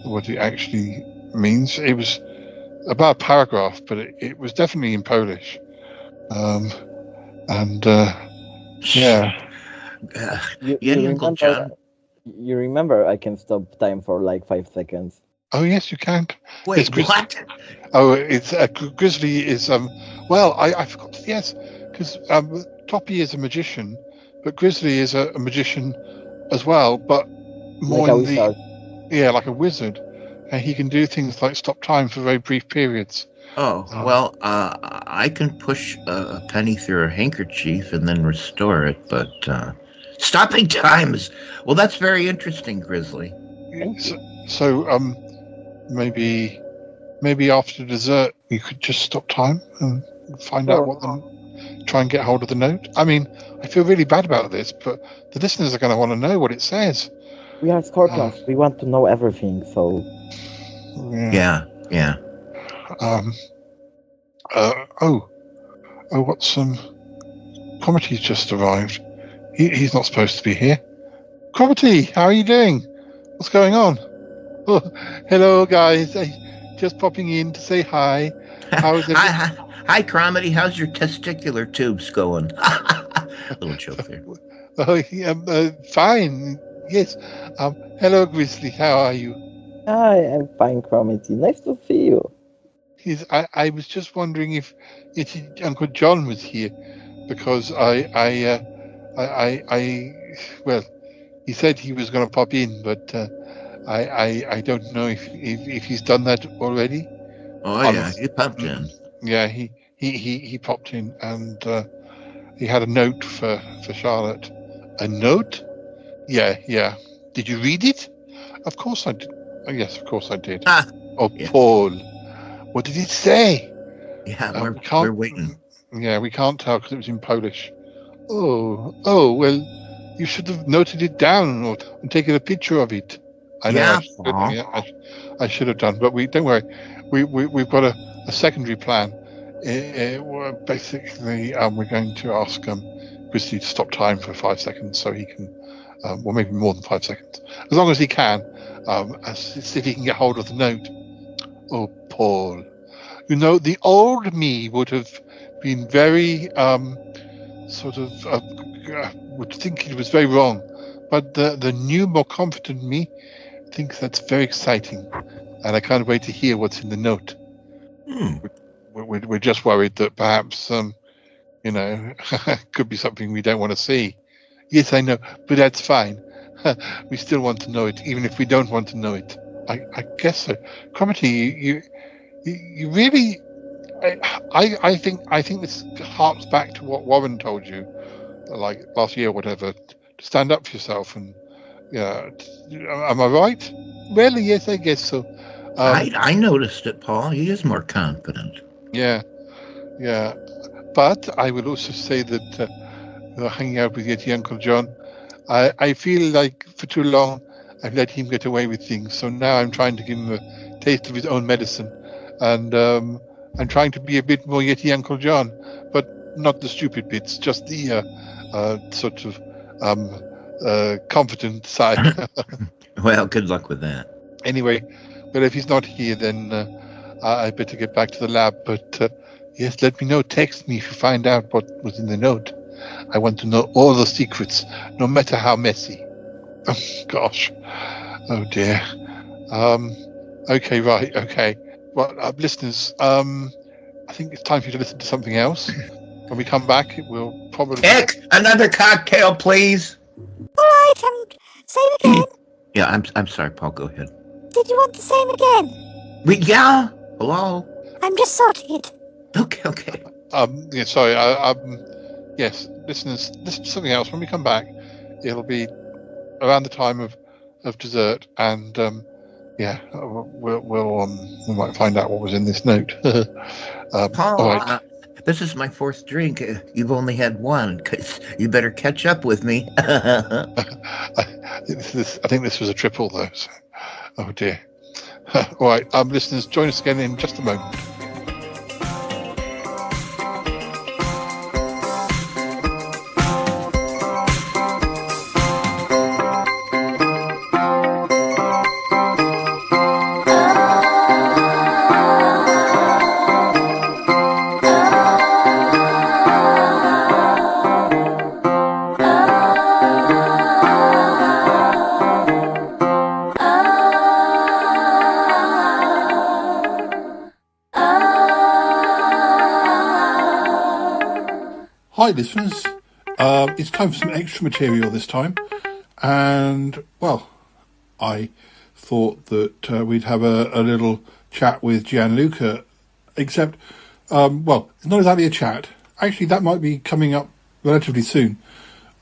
what it actually means. It was about a paragraph, but it was definitely in Polish. You remember I can stop time for like 5 seconds. Oh yes, you can. Wait, what? Oh, it's Grizzly is well, I forgot. Yes, because Toppy is a magician, but Grizzly is a magician as well, but more like like a wizard, and he can do things like stop time for very brief periods. Oh, well, I can push a penny through a handkerchief and then restore it, but stopping time is... Well, that's very interesting, Grizzly. So maybe after dessert you could just stop time and find out try and get hold of the note. I mean, I feel really bad about this, but the listeners are going to want to know what it says. We are Scorpions. We want to know everything, so... Yeah. What's Comety's just arrived. He's not supposed to be here. Cromitty, how are you doing? What's going on? Oh, hello, guys. Just popping in to say hi. How is everything? Hi, Cromitty. How's your testicular tubes going? A little joke there. Fine. Yes. Hello, Grizzly. How are you? Hi, I'm fine, Cromitty. Nice to see you. I was just wondering if Uncle John was here, because well, he said he was going to pop in, but I don't know if he's done that already. Oh yeah, he popped in. Yeah, he popped in, and he had a note for Charlotte. A note? Yeah. Did you read it? Of course I did. Oh, yes, of course I did. Yeah. Paul. What did it say? Yeah, we're waiting. Yeah, we can't tell because it was in Polish. Oh, well, you should have noted it down and taken a picture of it. I know. I should have done, but don't worry. We've got a secondary plan. Basically, we're going to ask Grizzly to stop time for 5 seconds so he can, well, maybe more than 5 seconds, as long as he can, see if he can get hold of the note. Oh, Paul. You know, the old me would have been very, would think it was very wrong. But the new, more confident me thinks that's very exciting. And I can't wait to hear what's in the note. We're just worried that perhaps, could be something we don't want to see. Yes, I know, but that's fine. We still want to know it, even if we don't want to know it. I guess so. Cromitty, you really, I think this harks back to what Warren told you, like last year or whatever, to stand up for yourself. And am I right? Really? Yes, I guess so. I noticed it, Paul. He is more confident. Yeah. But I will also say that hanging out with Yeti Uncle John, I feel like for too long I've let him get away with things. So now I'm trying to give him a taste of his own medicine, and I'm trying to be a bit more Yeti Uncle John, but not the stupid bits, just the sort of confident side. Well, good luck with that. Anyway, well, if he's not here, then I better get back to the lab. But yes, let me know. Text me if you find out what was in the note. I want to know all the secrets, no matter how messy. Oh, gosh. Oh, dear. Okay, right. Okay. Well, listeners, I think it's time for you to listen to something else. When we come back, we'll probably... Nick, another cocktail, please. All right, same again. Yeah, I'm sorry, Paul. Go ahead. Did you want the same again? Yeah. Hello. I'm just sorting it. Okay. Yeah, sorry. Yes, listeners, listen to something else. When we come back, it'll be around the time of dessert, and we might find out what was in this note. Paul, all right. This is my fourth drink. You've only had one. You better catch up with me. I think this was a triple, though. So. Oh dear. All right, listeners, join us again in just a moment. Hi listeners, it's time for some extra material this time, and well, I thought that we'd have a little chat with Gianluca, except, well, it's not exactly a chat. Actually, that might be coming up relatively soon,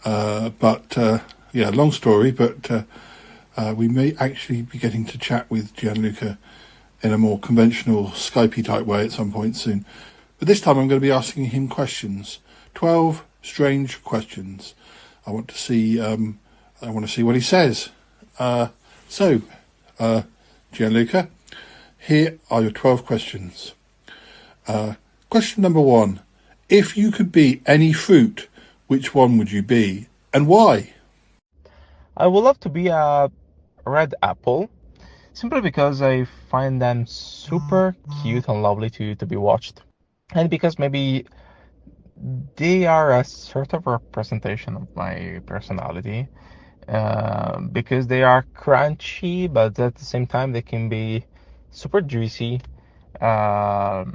but long story, but we may actually be getting to chat with Gianluca in a more conventional Skypey type way at some point soon. But this time I'm going to be asking him questions. 12 strange questions. I want to see what he says. So, Gianluca, here are your 12 questions. Question number 1. If you could be any fruit, which one would you be? and why? I would love to be a red apple, simply because I find them super cute and lovely to be watched. And because maybe they are a sort of representation of my personality. Because they are crunchy, but at the same time they can be super juicy. That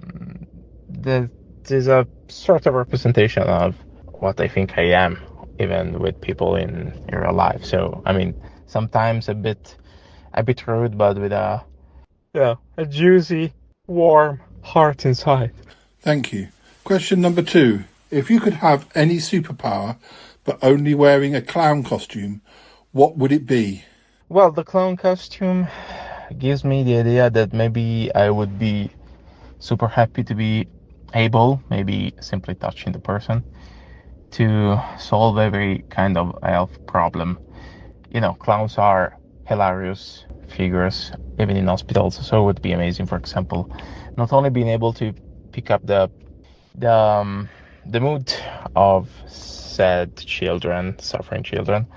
is a sort of representation of what I think I am, even with people in real life. So I mean, sometimes a bit rude, but with a juicy, warm heart inside. Thank you. Question number 2. If you could have any superpower, but only wearing a clown costume, what would it be? Well, the clown costume gives me the idea that maybe I would be super happy to be able, maybe simply touching the person, to solve every kind of health problem. You know, clowns are hilarious figures, even in hospitals, so it would be amazing, for example, not only being able to pick up the mood of sad children, suffering children,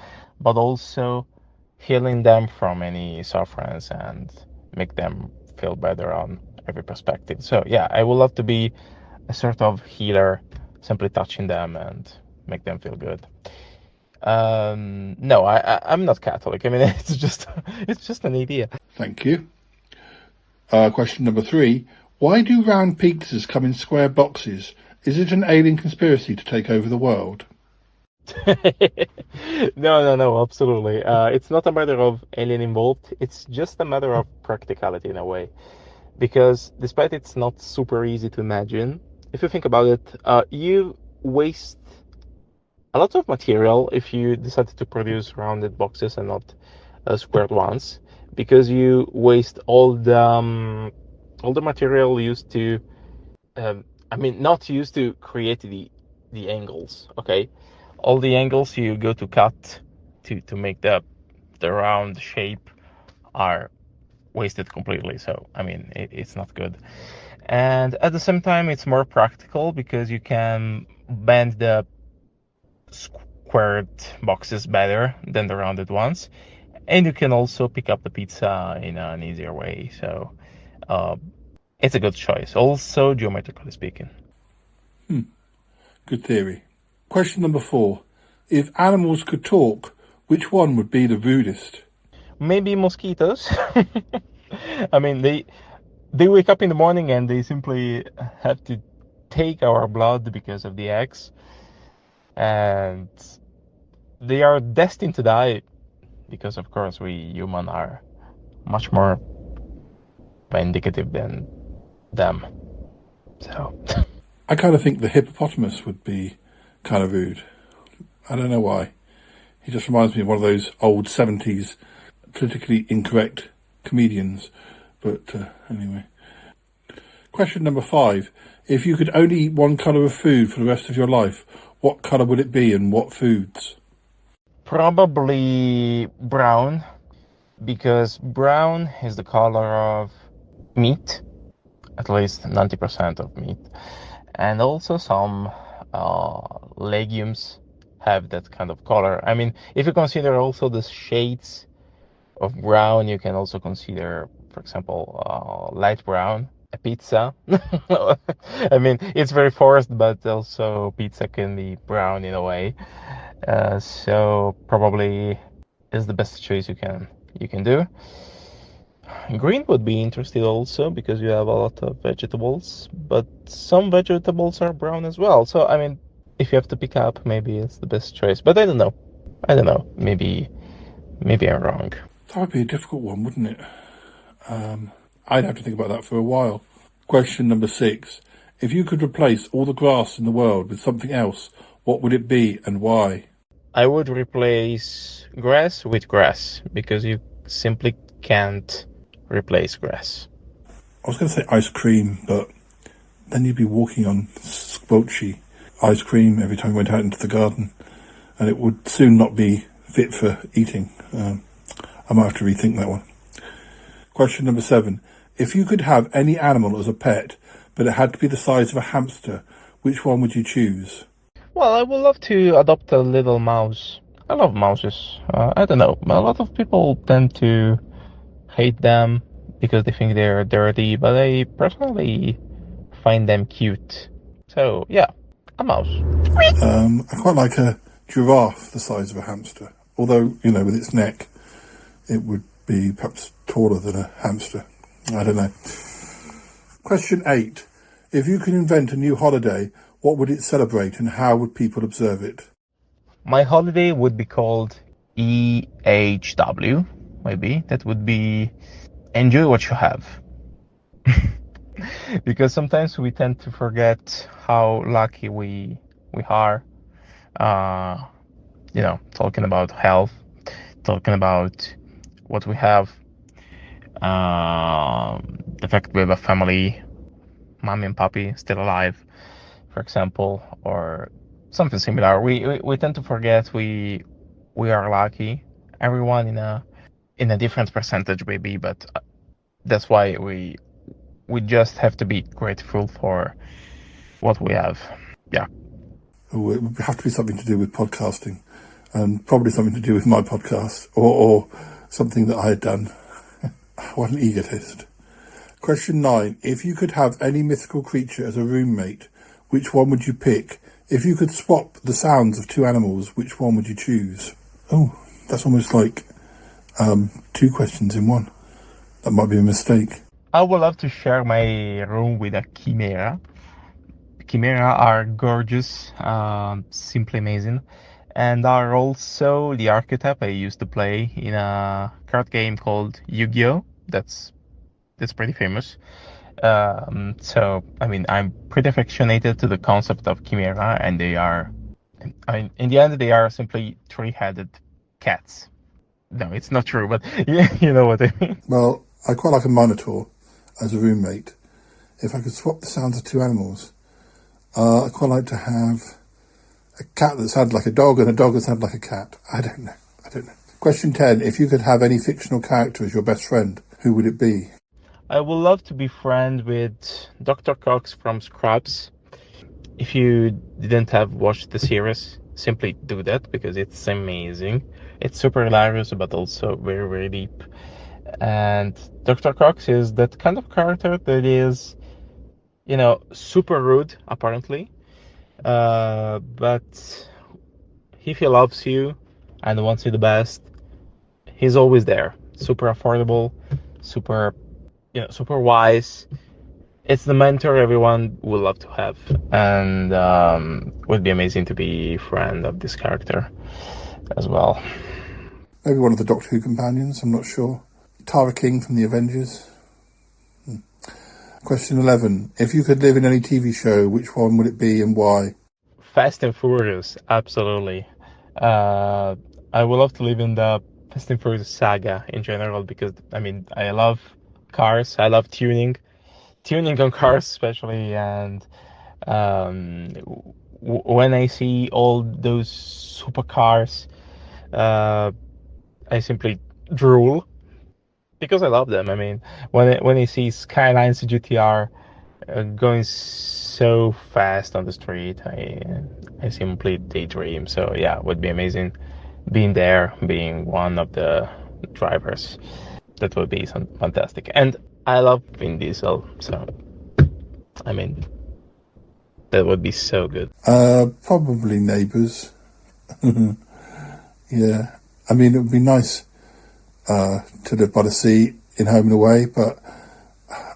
but also healing them from any sufferance and make them feel better on every perspective. So yeah, I would love to be a sort of healer, simply touching them and make them feel good. No, I'm not Catholic. I mean, it's just an idea. Thank you. Question number 3. Why do round pizzas come in square boxes? Is it an alien conspiracy to take over the world? No, absolutely. It's not a matter of alien involved. It's just a matter of practicality in a way. Because despite it's not super easy to imagine, if you think about it, you waste a lot of material if you decided to produce rounded boxes and not squared ones, because you waste all the material used to, not used to create the angles. Okay, all the angles you go to cut to make the round shape are wasted completely. So I mean, it's not good. And at the same time, it's more practical because you can bend the squared boxes better than the rounded ones, and you can also pick up the pizza in an easier way. So it's a good choice, also geometrically speaking. Good theory. Question number 4. If animals could talk, which one would be the rudest? Maybe mosquitoes. I mean, they wake up in the morning and they simply have to take our blood because of the eggs, and they are destined to die because, of course, we human are much more vindicative than them. So I kind of think the hippopotamus would be kind of rude. I don't know why. He just reminds me of one of those old 70s politically incorrect comedians. But anyway. Question number 5. If you could only eat one colour of food for the rest of your life, what colour would it be and what foods? Probably brown, because brown is the color of meat, at least 90% of meat. And also some legumes have that kind of color. I mean, if you consider also the shades of brown, you can also consider, for example, light brown, a pizza. I mean, it's very forced, but also pizza can be brown in a way. So probably is the best choice you can do. Green would be interesting also because you have a lot of vegetables, but some vegetables are brown as well. So I mean, if you have to pick up, maybe it's the best choice. But I don't know. Maybe I'm wrong. That would be a difficult one, wouldn't it? I'd have to think about that for a while. Question number 6. If you could replace all the grass in the world with something else, what would it be and why? I would replace grass with grass because you simply can't replace grass. I was going to say ice cream, but then you'd be walking on squelchy ice cream every time you went out into the garden, and it would soon not be fit for eating. I might have to rethink that one. Question number 7. If you could have any animal as a pet, but it had to be the size of a hamster, which one would you choose? Well, I would love to adopt a little mouse. I love mouses. I don't know. A lot of people tend to hate them because they think they're dirty, but I personally find them cute. So yeah, a mouse. I quite like a giraffe the size of a hamster. Although, with its neck, it would be perhaps taller than a hamster. I don't know. Question 8. If you could invent a new holiday, what would it celebrate and how would people observe it? My holiday would be called EHW, maybe. That would be enjoy what you have. Because sometimes we tend to forget how lucky we are. Talking about health, talking about what we have, the fact we have a family, mommy and papi still alive, for example, or something similar. We tend to forget we are lucky. Everyone in a different percentage maybe, but that's why we just have to be grateful for what we have. Yeah. Oh, it would have to be something to do with podcasting, and probably something to do with my podcast, or something that I had done. What an egotist. Question 9. If you could have any mythical creature as a roommate, which one would you pick? If you could swap the sounds of two animals, which one would you choose? Oh, that's almost like 2 questions in one. That might be a mistake. I would love to share my room with a chimera. Chimera are gorgeous, simply amazing, and are also the archetype I used to play in a card game called Yu-Gi-Oh! That's pretty famous. So, I'm pretty affectionated to the concept of chimera, and they are, in the end, they are simply 3-headed cats. No, it's not true, but you know what I mean. Well, I quite like a minotaur as a roommate. If I could swap the sounds of 2 animals, I'd quite like to have a cat that sounded like a dog and a dog that sounded like a cat. I don't know. Question 10. If you could have any fictional character as your best friend, who would it be? I would love to be friends with Dr. Cox from Scrubs. If you didn't have watched the series, simply do that because it's amazing. It's super hilarious, but also very, very deep. And Dr. Cox is that kind of character that is, super rude, apparently. But if he loves you and wants you the best, he's always there. Super affordable, super wise. It's the mentor everyone would love to have, and would be amazing to be a friend of this character as well. Maybe one of the Doctor Who companions, I'm not sure. Tara King from the Avengers. Question 11. If you could live in any TV show, which one would it be and why? Fast and Furious, absolutely. I would love to live in the Fast and Furious saga in general because, I love cars. I love tuning on cars especially, and when I see all those supercars, I simply drool because I love them. When I see Skyline's GTR going so fast on the street, I simply daydream. So yeah, it would be amazing being there, being one of the drivers. That would be fantastic. And I love Vin Diesel, so that would be so good. Probably Neighbours. Yeah, it would be nice to live by the sea in Home and Away, but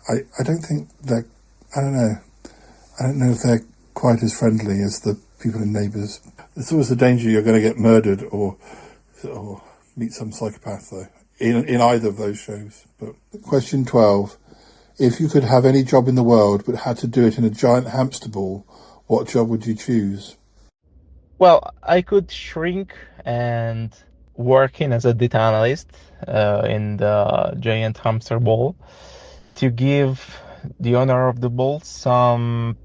I don't think they're. I don't know if they're quite as friendly as the people in Neighbours. There's always the danger you're going to get murdered or meet some psychopath though. In either of those shows. But question 12. If you could have any job in the world but had to do it in a giant hamster ball, what job would you choose? Well, I could shrink and work as a data analyst in the giant hamster ball to give the owner of the ball some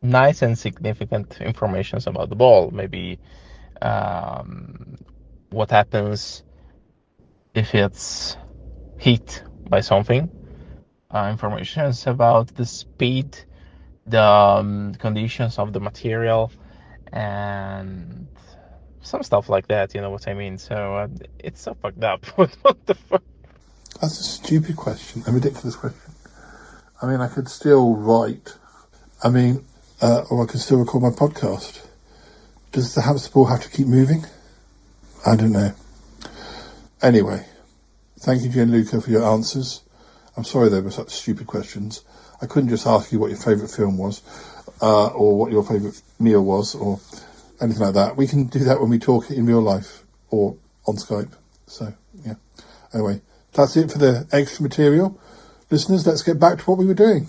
nice and significant information about the ball. Maybe what happens if it's hit by something, information about the speed, the conditions of the material, and some stuff like that. You know what I mean? So it's so fucked up. What the fuck? That's a stupid question, a ridiculous question. I mean, I could still write. I mean, or I could still record my podcast. Does the hamster ball have to keep moving? I don't know. Anyway, thank you, Gianluca, for your answers. I'm sorry they were such stupid questions. I couldn't just ask you what your favourite film was, or what your favourite meal was, or anything like that. We can do that when we talk in real life, or on Skype. So, yeah. Anyway, that's it for the extra material. Listeners, let's get back to what we were doing.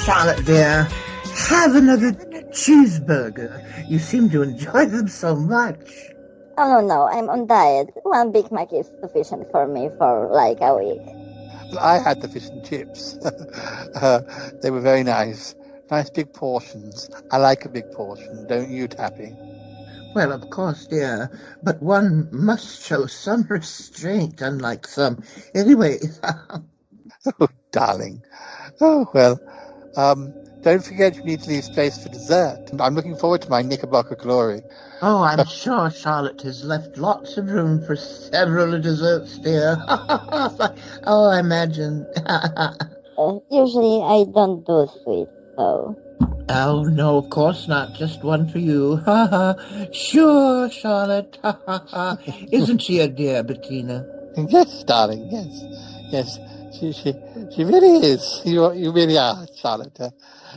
Charlotte, dear, have another cheeseburger. You seem to enjoy them so much. Oh, no, I'm on diet. One Big Mac is sufficient for me for like a week. I had the fish and chips. They were very nice. Nice big portions. I like a big portion, don't you, Tappy? Well, of course, dear, but one must show some restraint, unlike some. Anyway. Oh, darling. Oh, well. Don't forget you need to leave space for dessert. And I'm looking forward to my Knickerbocker glory. Oh, I'm sure Charlotte has left lots of room for several desserts, dear. Oh, I imagine. Usually I don't do sweets, so... Oh, no, of course not. Just one for you. Sure, Charlotte. Isn't she a dear, Bettina? Yes, darling, yes. Yes, she really is. You really are, Charlotte.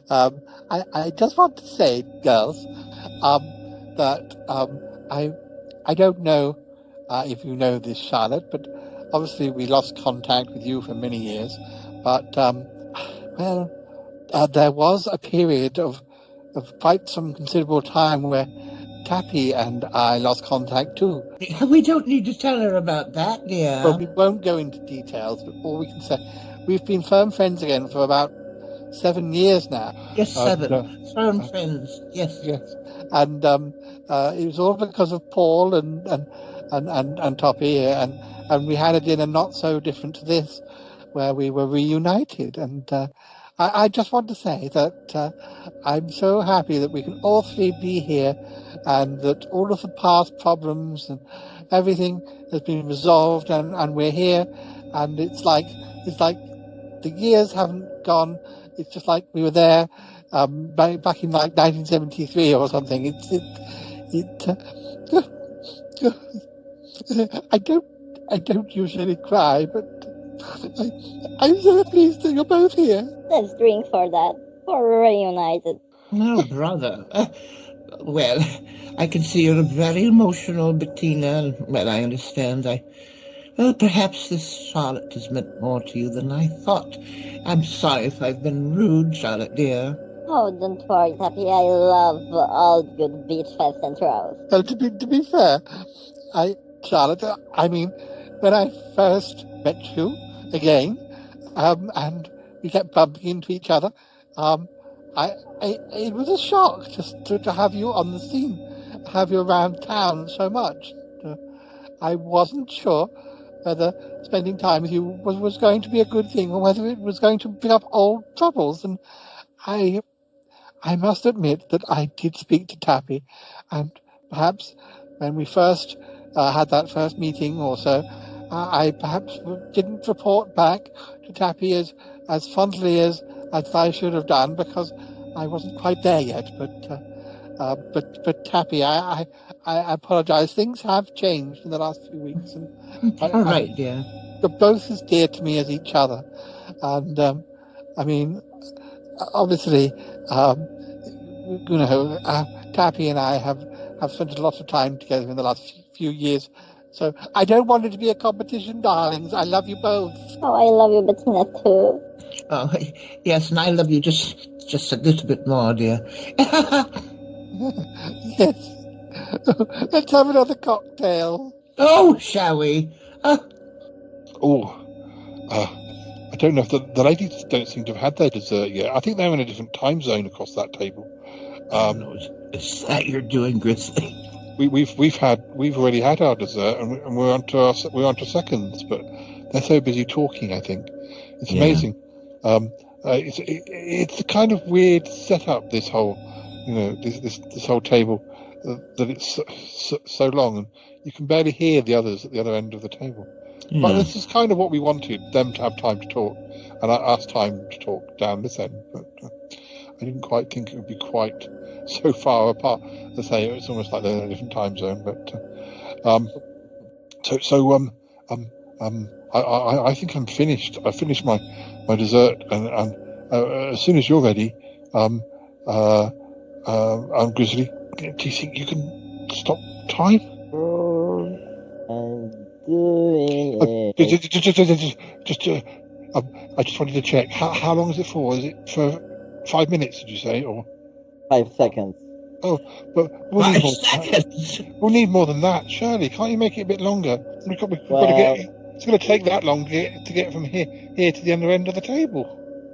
I just want to say, girls, that I don't know if you know this, Charlotte, but obviously we lost contact with you for many years. But there was a period of quite some considerable time where Tappy and I lost contact too. We don't need to tell her about that, dear. Well, we won't go into details, but all we can say, we've been firm friends again for about 7 years now. Yes, 7. Firm friends, yes. Yes. And it was all because of Paul and Toppy, and we had a dinner not so different to this, where we were reunited. And I just want to say that I'm so happy that we can all three be here, and that all of the past problems and everything has been resolved, and we're here, and it's like the years haven't gone. It's just like we were there back in like 1973 or something. I don't usually cry, but I'm so pleased that you're both here. Let's drink for that. For reunited. Oh, brother. Well, I can see you're very emotional, Bettina, and, well, I understand. Well, perhaps this Charlotte has meant more to you than I thought. I'm sorry if I've been rude, Charlotte, dear. Oh, don't worry, Tappy. I love all good beach fests and rows. Well, to be fair, Charlotte, I mean, when I first met you again, and we kept bumping into each other, it was a shock just to have you on the scene, have you around town so much. I wasn't sure whether spending time with you was going to be a good thing, or whether it was going to pick up old troubles. And I must admit that I did speak to Tappy, and perhaps when we first had that first meeting or so, I perhaps didn't report back to Tappy as fondly as I should have done, because I wasn't quite there yet. But Tappy, I apologise. Things have changed in the last few weeks, and all right, dear. You're both as dear to me as each other, and I mean, obviously, Tappy and I have spent a lot of time together in the last few years. So I don't want it to be a competition, darlings. I love you both. Oh, I love you, Bettina, too. Oh, yes, and I love you just a little bit more, dear. Yes, Let's have another cocktail. Oh, shall we? I don't know if the ladies don't seem to have had their dessert yet. I think they're in a different time zone across that table. Is that you're doing, Grizzly? We've already had our dessert, and we're on to seconds, but they're so busy talking. I think it's amazing. It's a kind of weird setup. This whole, this whole table, that it's so long, and you can barely hear the others at the other end of the table. Yeah. But this is kind of what we wanted, them to have time to talk, and us time to talk down this end. But I didn't quite think it would be quite so far apart. To say it's almost like they're in a different time zone. But I think I'm finished. I finished my dessert, and as soon as you're ready, Grizzly, do you think you can stop time? I'm doing it. I just wanted to check. How long is it for? Is it for 5 minutes? Did you say, or 5 seconds? Oh, but we'll need more than that. We'll need more than that, surely. Can't you make it a bit longer? We've got to get. It's going to take that long to get from here to the other end of the table.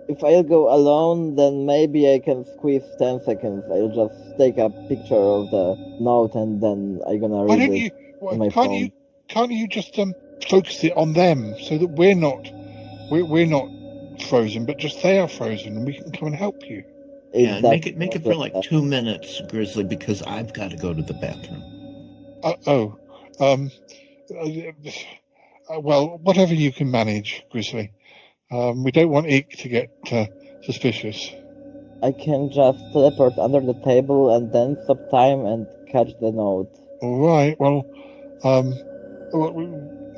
If I'll go alone, then maybe I can squeeze 10 seconds. I'll just take a picture of the note and then I'm gonna read it on my phone. Can't you just focus it on them so that we're not frozen, but just they are frozen, and we can come and help you. Yeah, make it for like 2 minutes, Grizzly, because I've got to go to the bathroom. Well, whatever you can manage, Grizzly. We don't want Ick to get suspicious. I can just teleport under the table and then stop time and catch the note. All right. Well,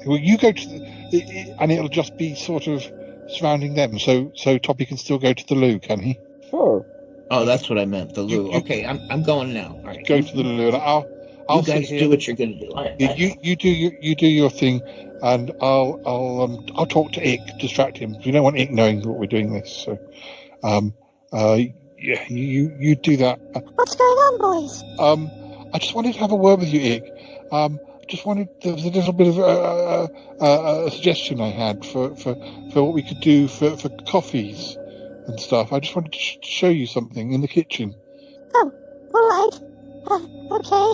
you go to and it'll just be sort of surrounding them. So Toppy can still go to the loo, can he? Sure. Oh, that's what I meant. The loo. Okay, I'm going now. All right. Go to the loo, and I'll you guys do what you're going to do. You do your thing, and I'll talk to Ick, distract him. We don't want Ick knowing that we're doing this. So, you do that. What's going on, boys? I just wanted to have a word with you, Ick. There was a little bit of a suggestion I had for what we could do for coffees and stuff. I just wanted to show you something in the kitchen. Oh, all right. Okay.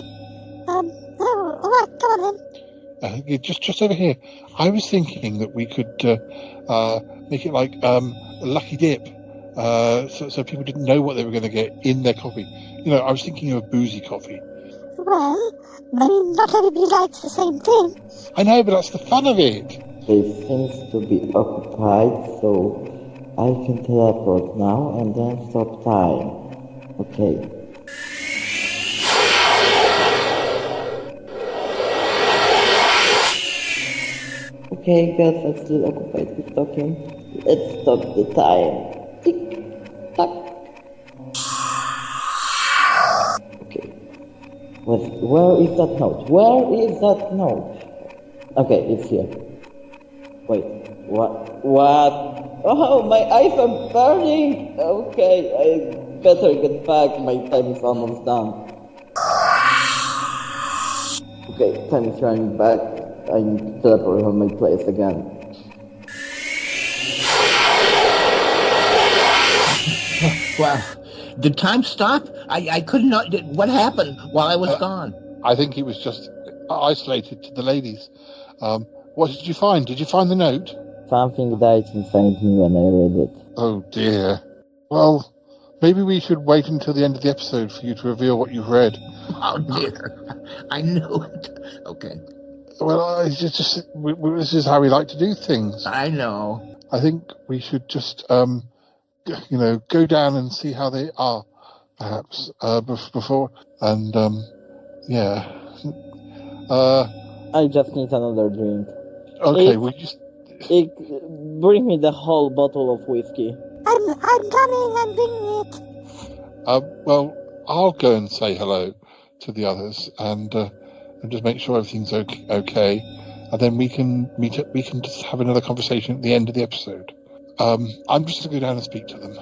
All right, come on then. Just over here. I was thinking that we could make it like a lucky dip, so people didn't know what they were going to get in their coffee. I was thinking of a boozy coffee. Well, I mean, not everybody likes the same thing. I know, but that's the fun of it. They seems to be occupied, so I can teleport now and then stop time. Okay. Okay, guys, I'm still occupied with talking. Let's stop the time. Tick, tock. Okay. Where is that note? Where is that note? Okay, it's here. Wait, what? Oh, my eyes are burning! Okay, I better get back. My time is almost done. Okay, time is running back. I need to teleport on my place again. Wow. Did time stop? I could not. What happened while I was gone? I think it was just isolated to the ladies. What did you find? Did you find the note? Something died inside me when I read it. Oh dear. Well, maybe we should wait until the end of the episode for you to reveal what you've read. Oh dear. I knew it. Okay. Well, this is how we like to do things. I know. I think we should just, go down and see how they are, perhaps, before. And, yeah. I just need another drink. Okay, bring me the whole bottle of whiskey. I'm coming. I'm bringing it. Well, I'll go and say hello to the others and just make sure everything's okay, and then we can meet up. We can just have another conversation at the end of the episode. I'm just going to go down and speak to them.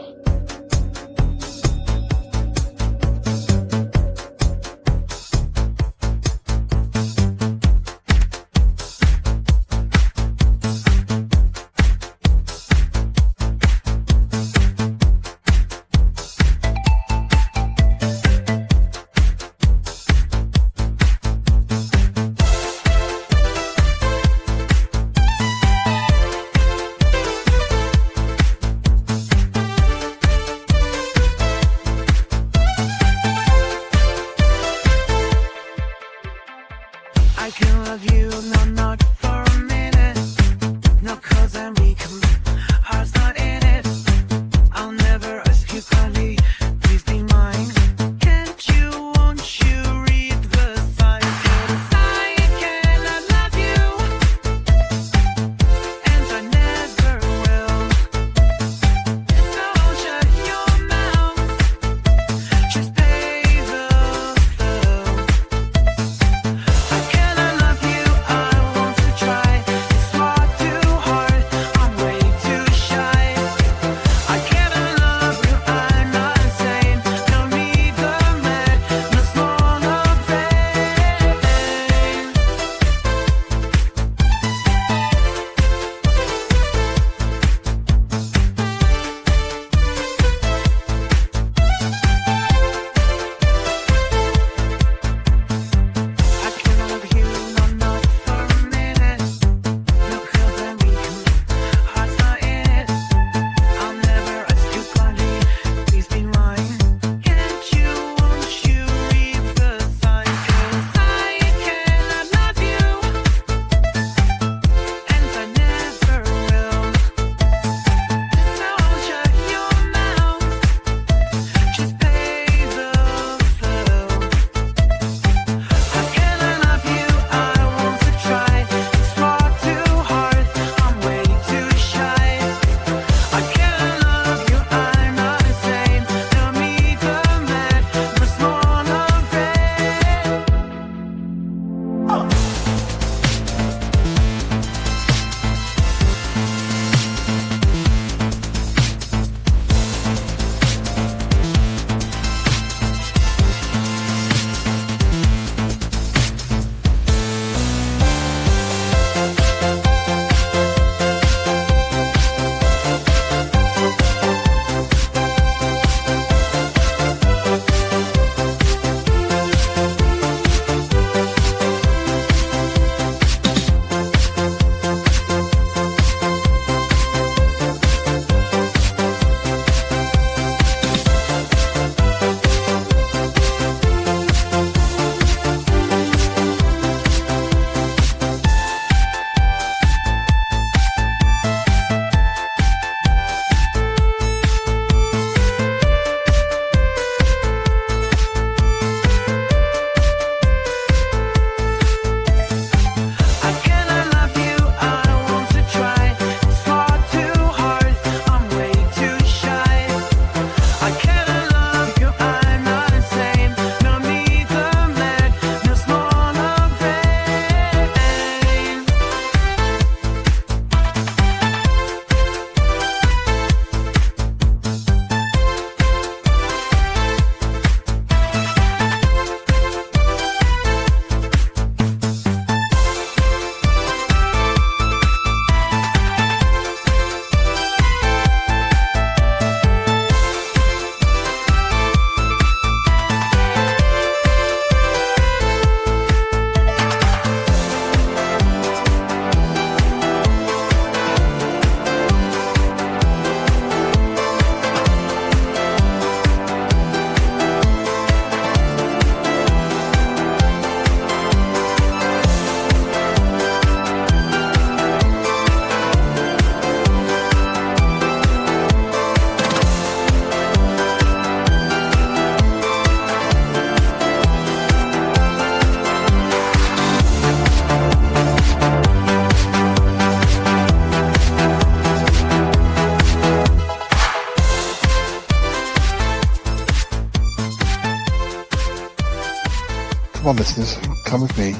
Come on, listeners, come with me.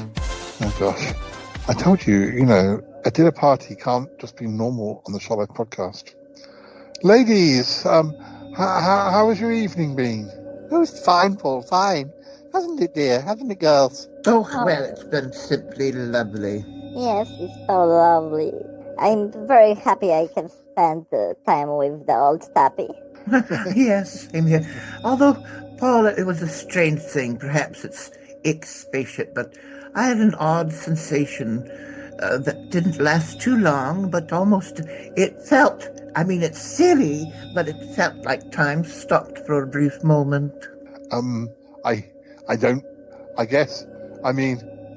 Oh gosh, I told you, a dinner party can't just be normal on the Charlotte podcast. Ladies, how has your evening been? Oh, it's fine, Paul, fine. Hasn't it, dear? Hasn't it, girls? Oh, well, it's been simply lovely. Yes, it's so lovely. I'm very happy I can spend time with the old Tappy. Yes, same here. Although, Paul, it was a strange thing. Perhaps it's Ick's spaceship, but I had an odd sensation that didn't last too long, but almost, it's silly, but it felt like time stopped for a brief moment.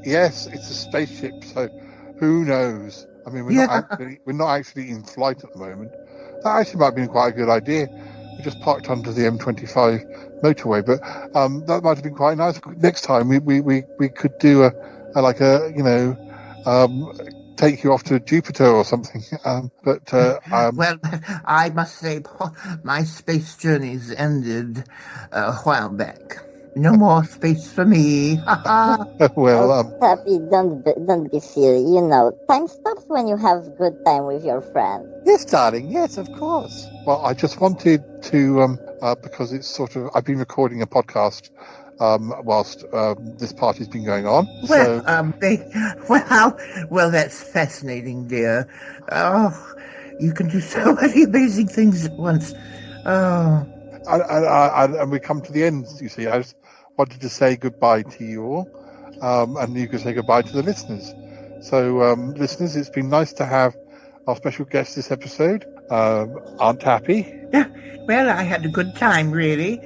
Yes, it's a spaceship, so who knows? I mean, we're not actually in flight at the moment. That actually might have been quite a good idea. We just parked onto the M25 motorway, but that might have been quite nice. Next time we could do take you off to Jupiter or something. Well, I must say, Paul, my space journeys ended a while back. No more space for me. Tappy, don't be silly. Time stops when you have good time with your friends. Yes, darling. Yes, of course. Well, I just wanted to, because it's sort of, I've been recording a podcast whilst this party's been going on. Well, that's fascinating, dear. Oh, you can do so many amazing things at once. Oh. And we come to the end, you see. I just wanted to say goodbye to you all, and you can say goodbye to the listeners. So, listeners, it's been nice to have our special guest this episode, Aunt Tappy. Yeah, well, I had a good time, really.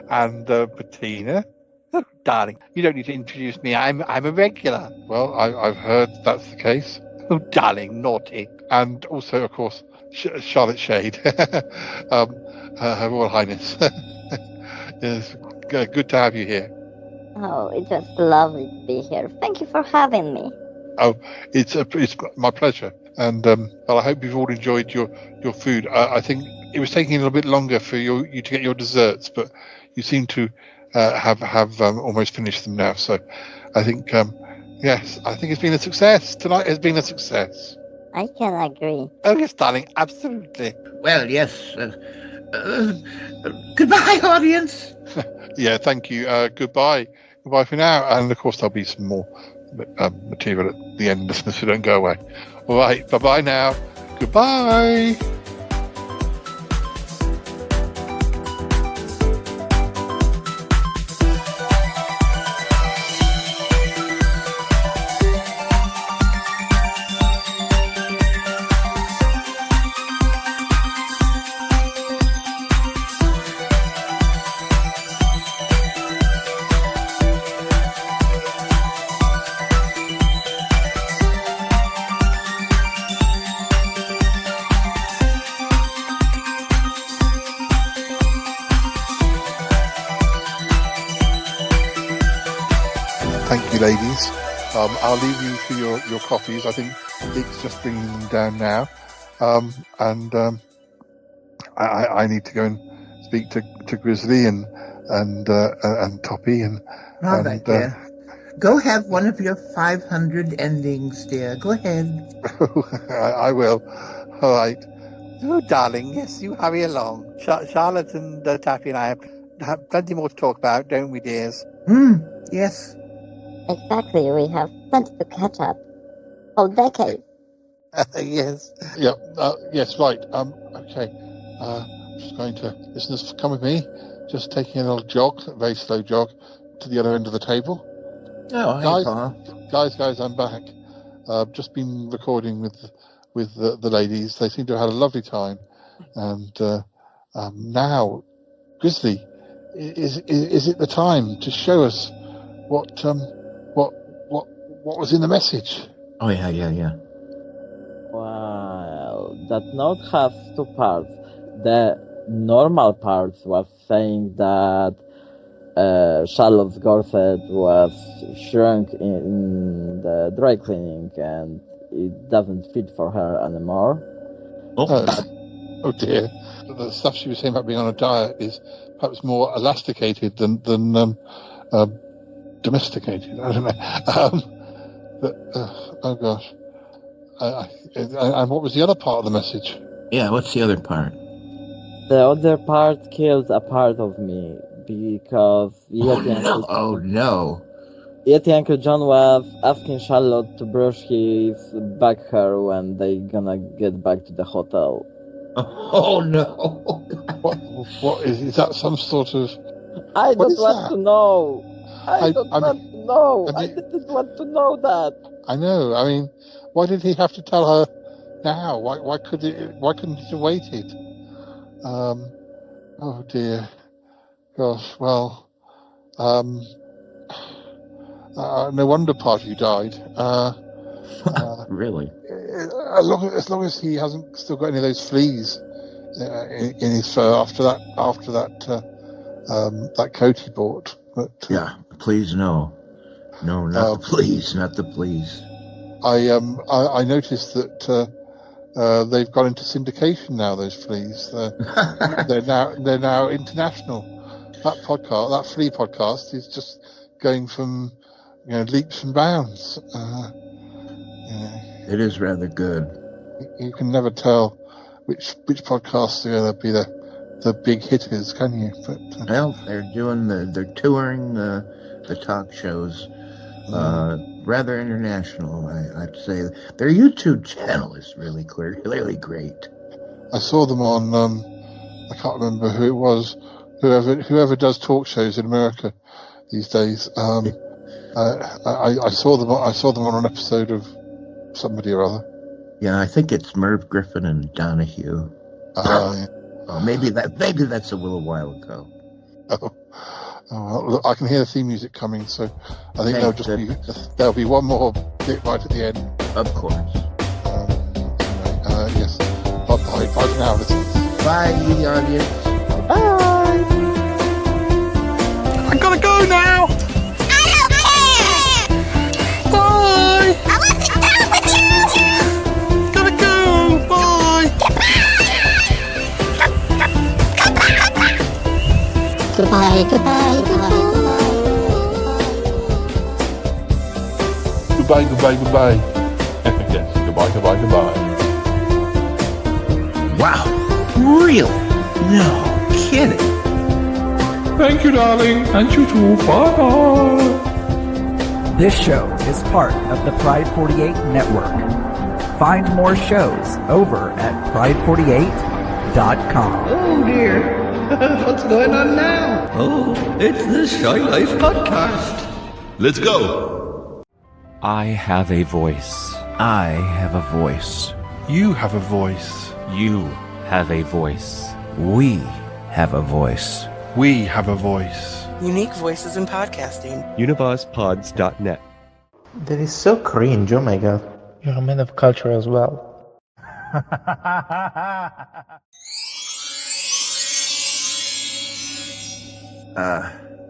And Bettina. Oh, darling, you don't need to introduce me. I'm a regular. Well, I've heard that's the case. Oh, darling, naughty. And also, of course, Charlotte Shade, Her Royal Highness. It's good to have you here. Oh, it was lovely to be here. Thank you for having me. Oh, it's my pleasure. And well, I hope you've all enjoyed your food. I think it was taking a little bit longer for you to get your desserts, but you seem to have almost finished them now. So I think yes, I think it's been a success. Tonight has been a success. I can agree. Oh yes, darling, absolutely. Well, yes. Goodbye, audience. Yeah, thank you. Goodbye for now. And of course, there'll be some more material at the end, listeners, so don't go away. All right, bye now. Goodbye. Ladies, I'll leave you to your coffees. I think Dick's just bringing them down now, and I need to go and speak to Grizzly and Toppy and. All right, dear. Go have one of your 500 endings, dear. Go ahead. I will. All right. Oh, darling, yes, you hurry along. Charlotte and Tappy and I have plenty more to talk about, don't we, dears? Yes. Exactly, we have plenty to catch up. Whole decade. Yes. Yeah. Yes. Right. Okay. Just going to listeners come with me. Just taking a little jog, a very slow jog, to the other end of the table. Oh, hey, Paul. Guys, I'm back. Just been recording with the ladies. They seem to have had a lovely time, and now, Grizzly, is it the time to show us what was in the message? Oh yeah. Well, that note has two parts. The normal part was saying that Charlotte's corset was shrunk in the dry cleaning and it doesn't fit for her anymore. Oh dear. The stuff she was saying about being on a diet is perhaps more elasticated than domesticated. I don't know. Oh gosh. And what was the other part of the message? Yeah, what's the other part? The other part kills a part of me because Oh no. Yeti Uncle John was asking Charlotte to brush his back hair when they gonna get back to the hotel. Oh no. What is that some sort of... I What don't is want that? to know. I didn't want to know that. I know. I mean, why did he have to tell her now? Why couldn't he have waited? Oh dear. Gosh. Well. No wonder Pardew died. Really? As long as he hasn't still got any of those fleas in his fur after that coat he bought. But Yeah, please no. No, not the please, not the please. I noticed that they've gone into syndication now. Those fleas, they're now international. That flea podcast, is just going from leaps and bounds. It is rather good. You can never tell which podcasts are going to be the big hitters, can you? But Well, they're touring the talk shows, rather international. I'd say their YouTube channel is really clearly great. I saw them on I can't remember who it was. Whoever does talk shows in America these days. I saw them on an episode of somebody or other. Yeah, I think it's Merv Griffin and Donahue. Yeah. Oh, maybe that's a little while ago. Oh, well, look, I can hear the theme music coming, so I think there'll be one more bit right at the end. Of course. Anyway, yes. Bye for now, listeners. Bye, audience. Bye. I gotta go now. Bye. I want to go with you. Gotta go. Bye. Goodbye. Goodbye. Yes, goodbye. Wow. Really? No kidding. Thank you, darling. And you too. Bye. This show is part of the Pride 48 network. Find more shows over at pride48.com. Oh dear. What's going on now? Oh, it's the Shy Life Podcast. Let's go. I have a voice. I have a voice. You have a voice. You have a voice. We have a voice. We have a voice. Unique voices in podcasting. UnivazPods.net. That is so cringe, oh my god. You're a man of culture as well.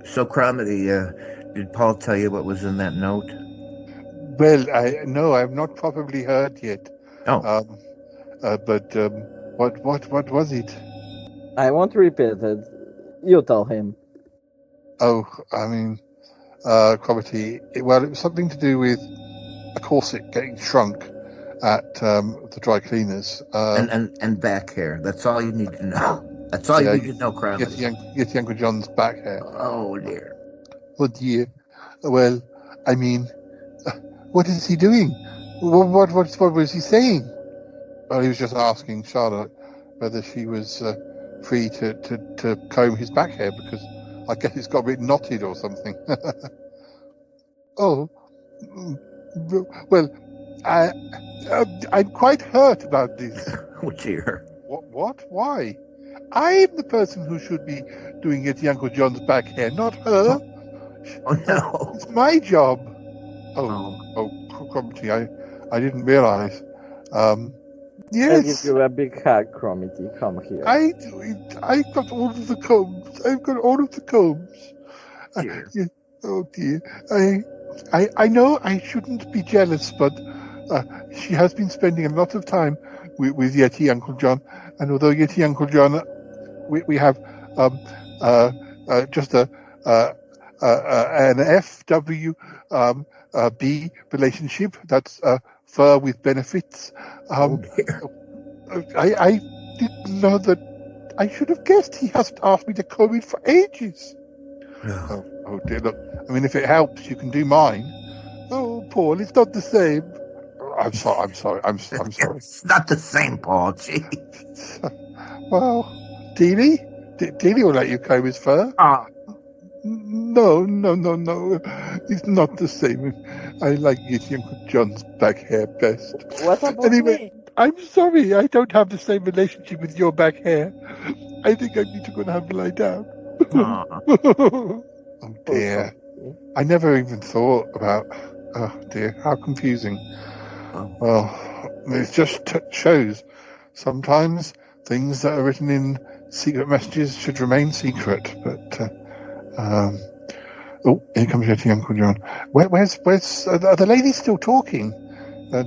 So Cromedy, did Paul tell you what was in that note? Well, no, I've not probably heard yet. Oh. But what was it? I won't repeat it. You tell him. Oh, I mean, Cromedy. Well, it was something to do with a corset getting shrunk at the dry cleaners. And back hair. That's all you need to know. That's all you need to know, Cromedy. Yeti Uncle John's back hair. Oh dear. Oh dear. Well, I mean, what is he doing? What was he saying? Well, he was just asking Charlotte whether she was free to comb his back hair, because I guess it's got a bit knotted or something. Oh, well, I'm quite hurt about this. Oh dear. What? Why? I'm the person who should be doing Yeti Uncle John's back hair, not her. Oh no. It's my job. Oh, Cromedy, I didn't realize. Yes. I'll give you a big hug, Cromedy. Come here. I've got all of the combs. Oh dear. I know I shouldn't be jealous, but she has been spending a lot of time with Yeti Uncle John, and although Yeti Uncle John, we have just a an FWB relationship. That's fur with benefits. I didn't know that. I should have guessed. He hasn't asked me to comb it for ages. Oh dear, look. I mean, if it helps, you can do mine. Oh, Paul, it's not the same. I'm sorry. I'm sorry. It's not the same, Paul. Gee. Well, Dealey? Dealey will let you comb his fur. No. It's not the same. I like Yeti Uncle John's back hair best. What about Anyway, me? I'm sorry. I don't have the same relationship with your back hair. I think I need to go and have a lie down. Oh dear. I never even thought about... Oh dear, how confusing. Well, it just shows sometimes things that are written in secret messages should remain secret. But oh, here comes Yeti Uncle John. Where's are the ladies still talking? Are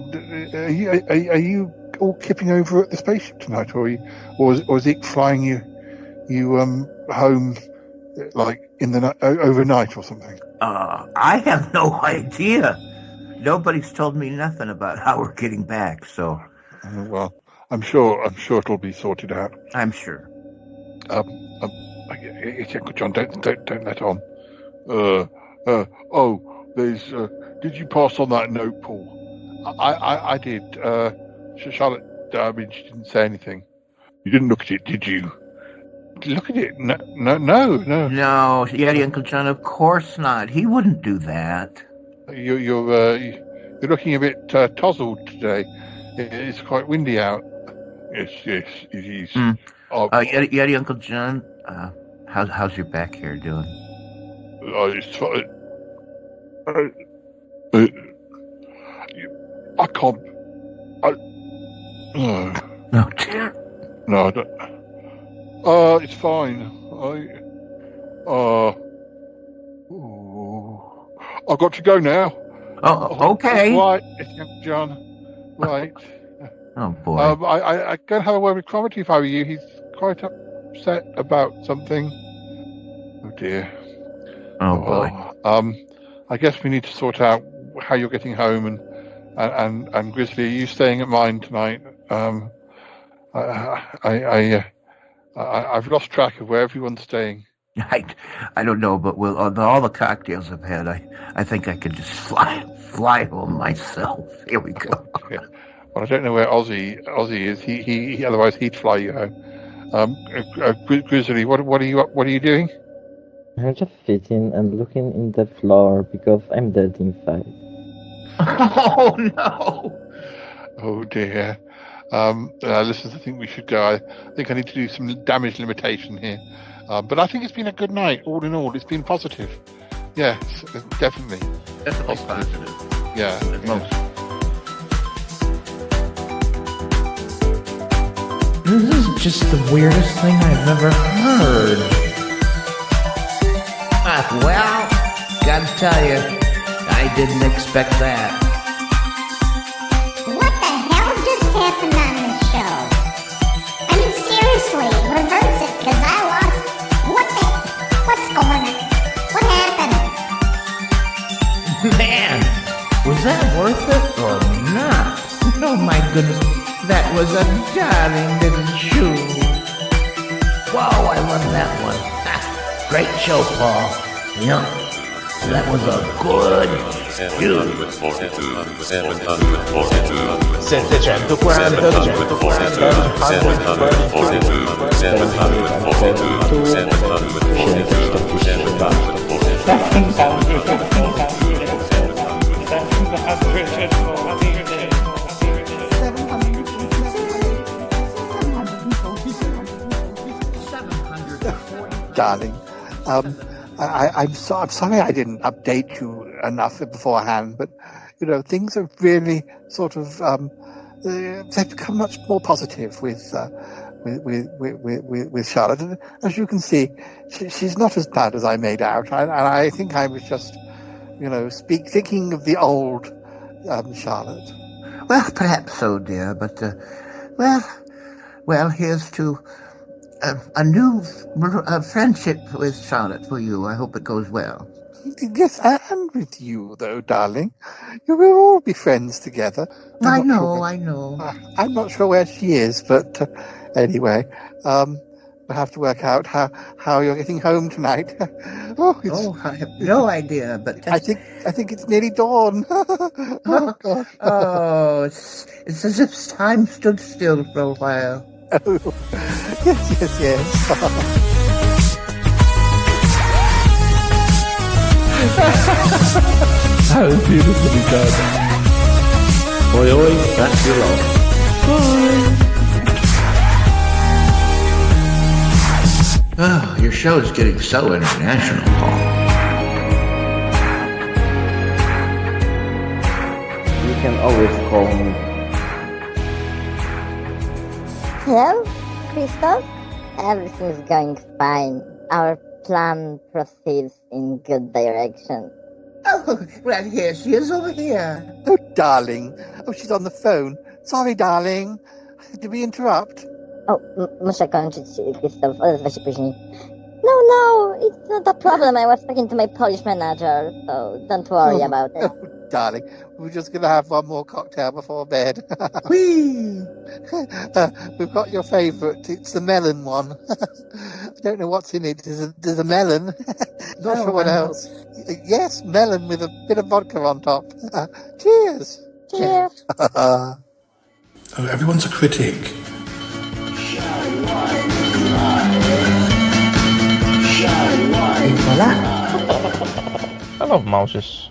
you all kipping over at the spaceship tonight, or is it flying you home like in the night, overnight or something? I have no idea. Nobody's told me nothing about how we're getting back, so... well, I'm sure it'll be sorted out. I'm sure. John, don't let on. There's... did you pass on that note, Paul? I did. Charlotte, I mean, she didn't say anything. You didn't look at it, did you? Look at it. No. No, Yeti Uncle John, of course not. He wouldn't do that. You're looking a bit tozzled today. It's quite windy out. Yes, it is. Yeti Uncle John, how's your back hair doing? It's fine. I can't. No, dear. No, I don't. It's fine. I've got to go now. Oh, okay. Right, John. Right. Oh boy. I go and have a word with Cromitty if I were you. He's quite upset about something. Oh dear. Oh boy. I guess we need to sort out how you're getting home, and Grizzly, are you staying at mine tonight? I've lost track of where everyone's staying. I don't know, but with all the cocktails I've had, I think I could just fly home myself. Here we go. Okay. Well, I don't know where Ozzy is. He otherwise he'd fly you home. Grizzly, what are you doing? I'm just sitting and looking in the floor because I'm dead inside. Oh no! Oh dear. Listeners, I think we should go. I think I need to do some damage limitation here. But I think it's been a good night, all in all. It's been positive. Yes, definitely. Definitely positive. Yeah. Most. This is just the weirdest thing I've ever heard. Well, gotta tell you, I didn't expect that. What the hell just happened on this show? I mean, seriously, reverse it, because I lost. What's going on? What happened? Man, was that worth it or not? Oh my goodness, that was a darling little shoe. Whoa, I love that one. Great show, Paul. Yeah, that was a good shoe. 740. Darling, I'm sorry I didn't update you enough beforehand, but things are really sort of they've become much more positive with Charlotte. And as you can see, she's not as bad as I made out. And I think I was just, thinking of the old Charlotte. Well, perhaps so, dear, but well, here's to a new friendship with Charlotte for you. I hope it goes well. Yes, and with you, though, darling. You will all be friends together. I know. I'm not sure where she is, but anyway, we'll have to work out how you're getting home tonight. I have no idea, but I think it's nearly dawn. Oh, gosh. It's as if time stood still for a while. Oh, yes. That was beautifully done. Oi, oi, that's your love. Oh, your show is getting so international, Paul. You can always call me. Hello, Christoph? Everything's going fine. Our plan proceeds in good direction. Oh, well, here she is over here. Oh, darling. Oh, she's on the phone. Sorry, darling. Did we interrupt? O, muszę kończyć, Krzysztof, odezwę się później. No, it's not a problem. I was talking to my Polish manager, so don't worry about it. Oh, darling, we're just going to have one more cocktail before bed. Whee! We've got your favourite. It's the melon one. I don't know what's in it. There's a melon. Not sure what else. Yes, melon with a bit of vodka on top. Cheers. Cheers. Oh, everyone's a critic. I love mouses.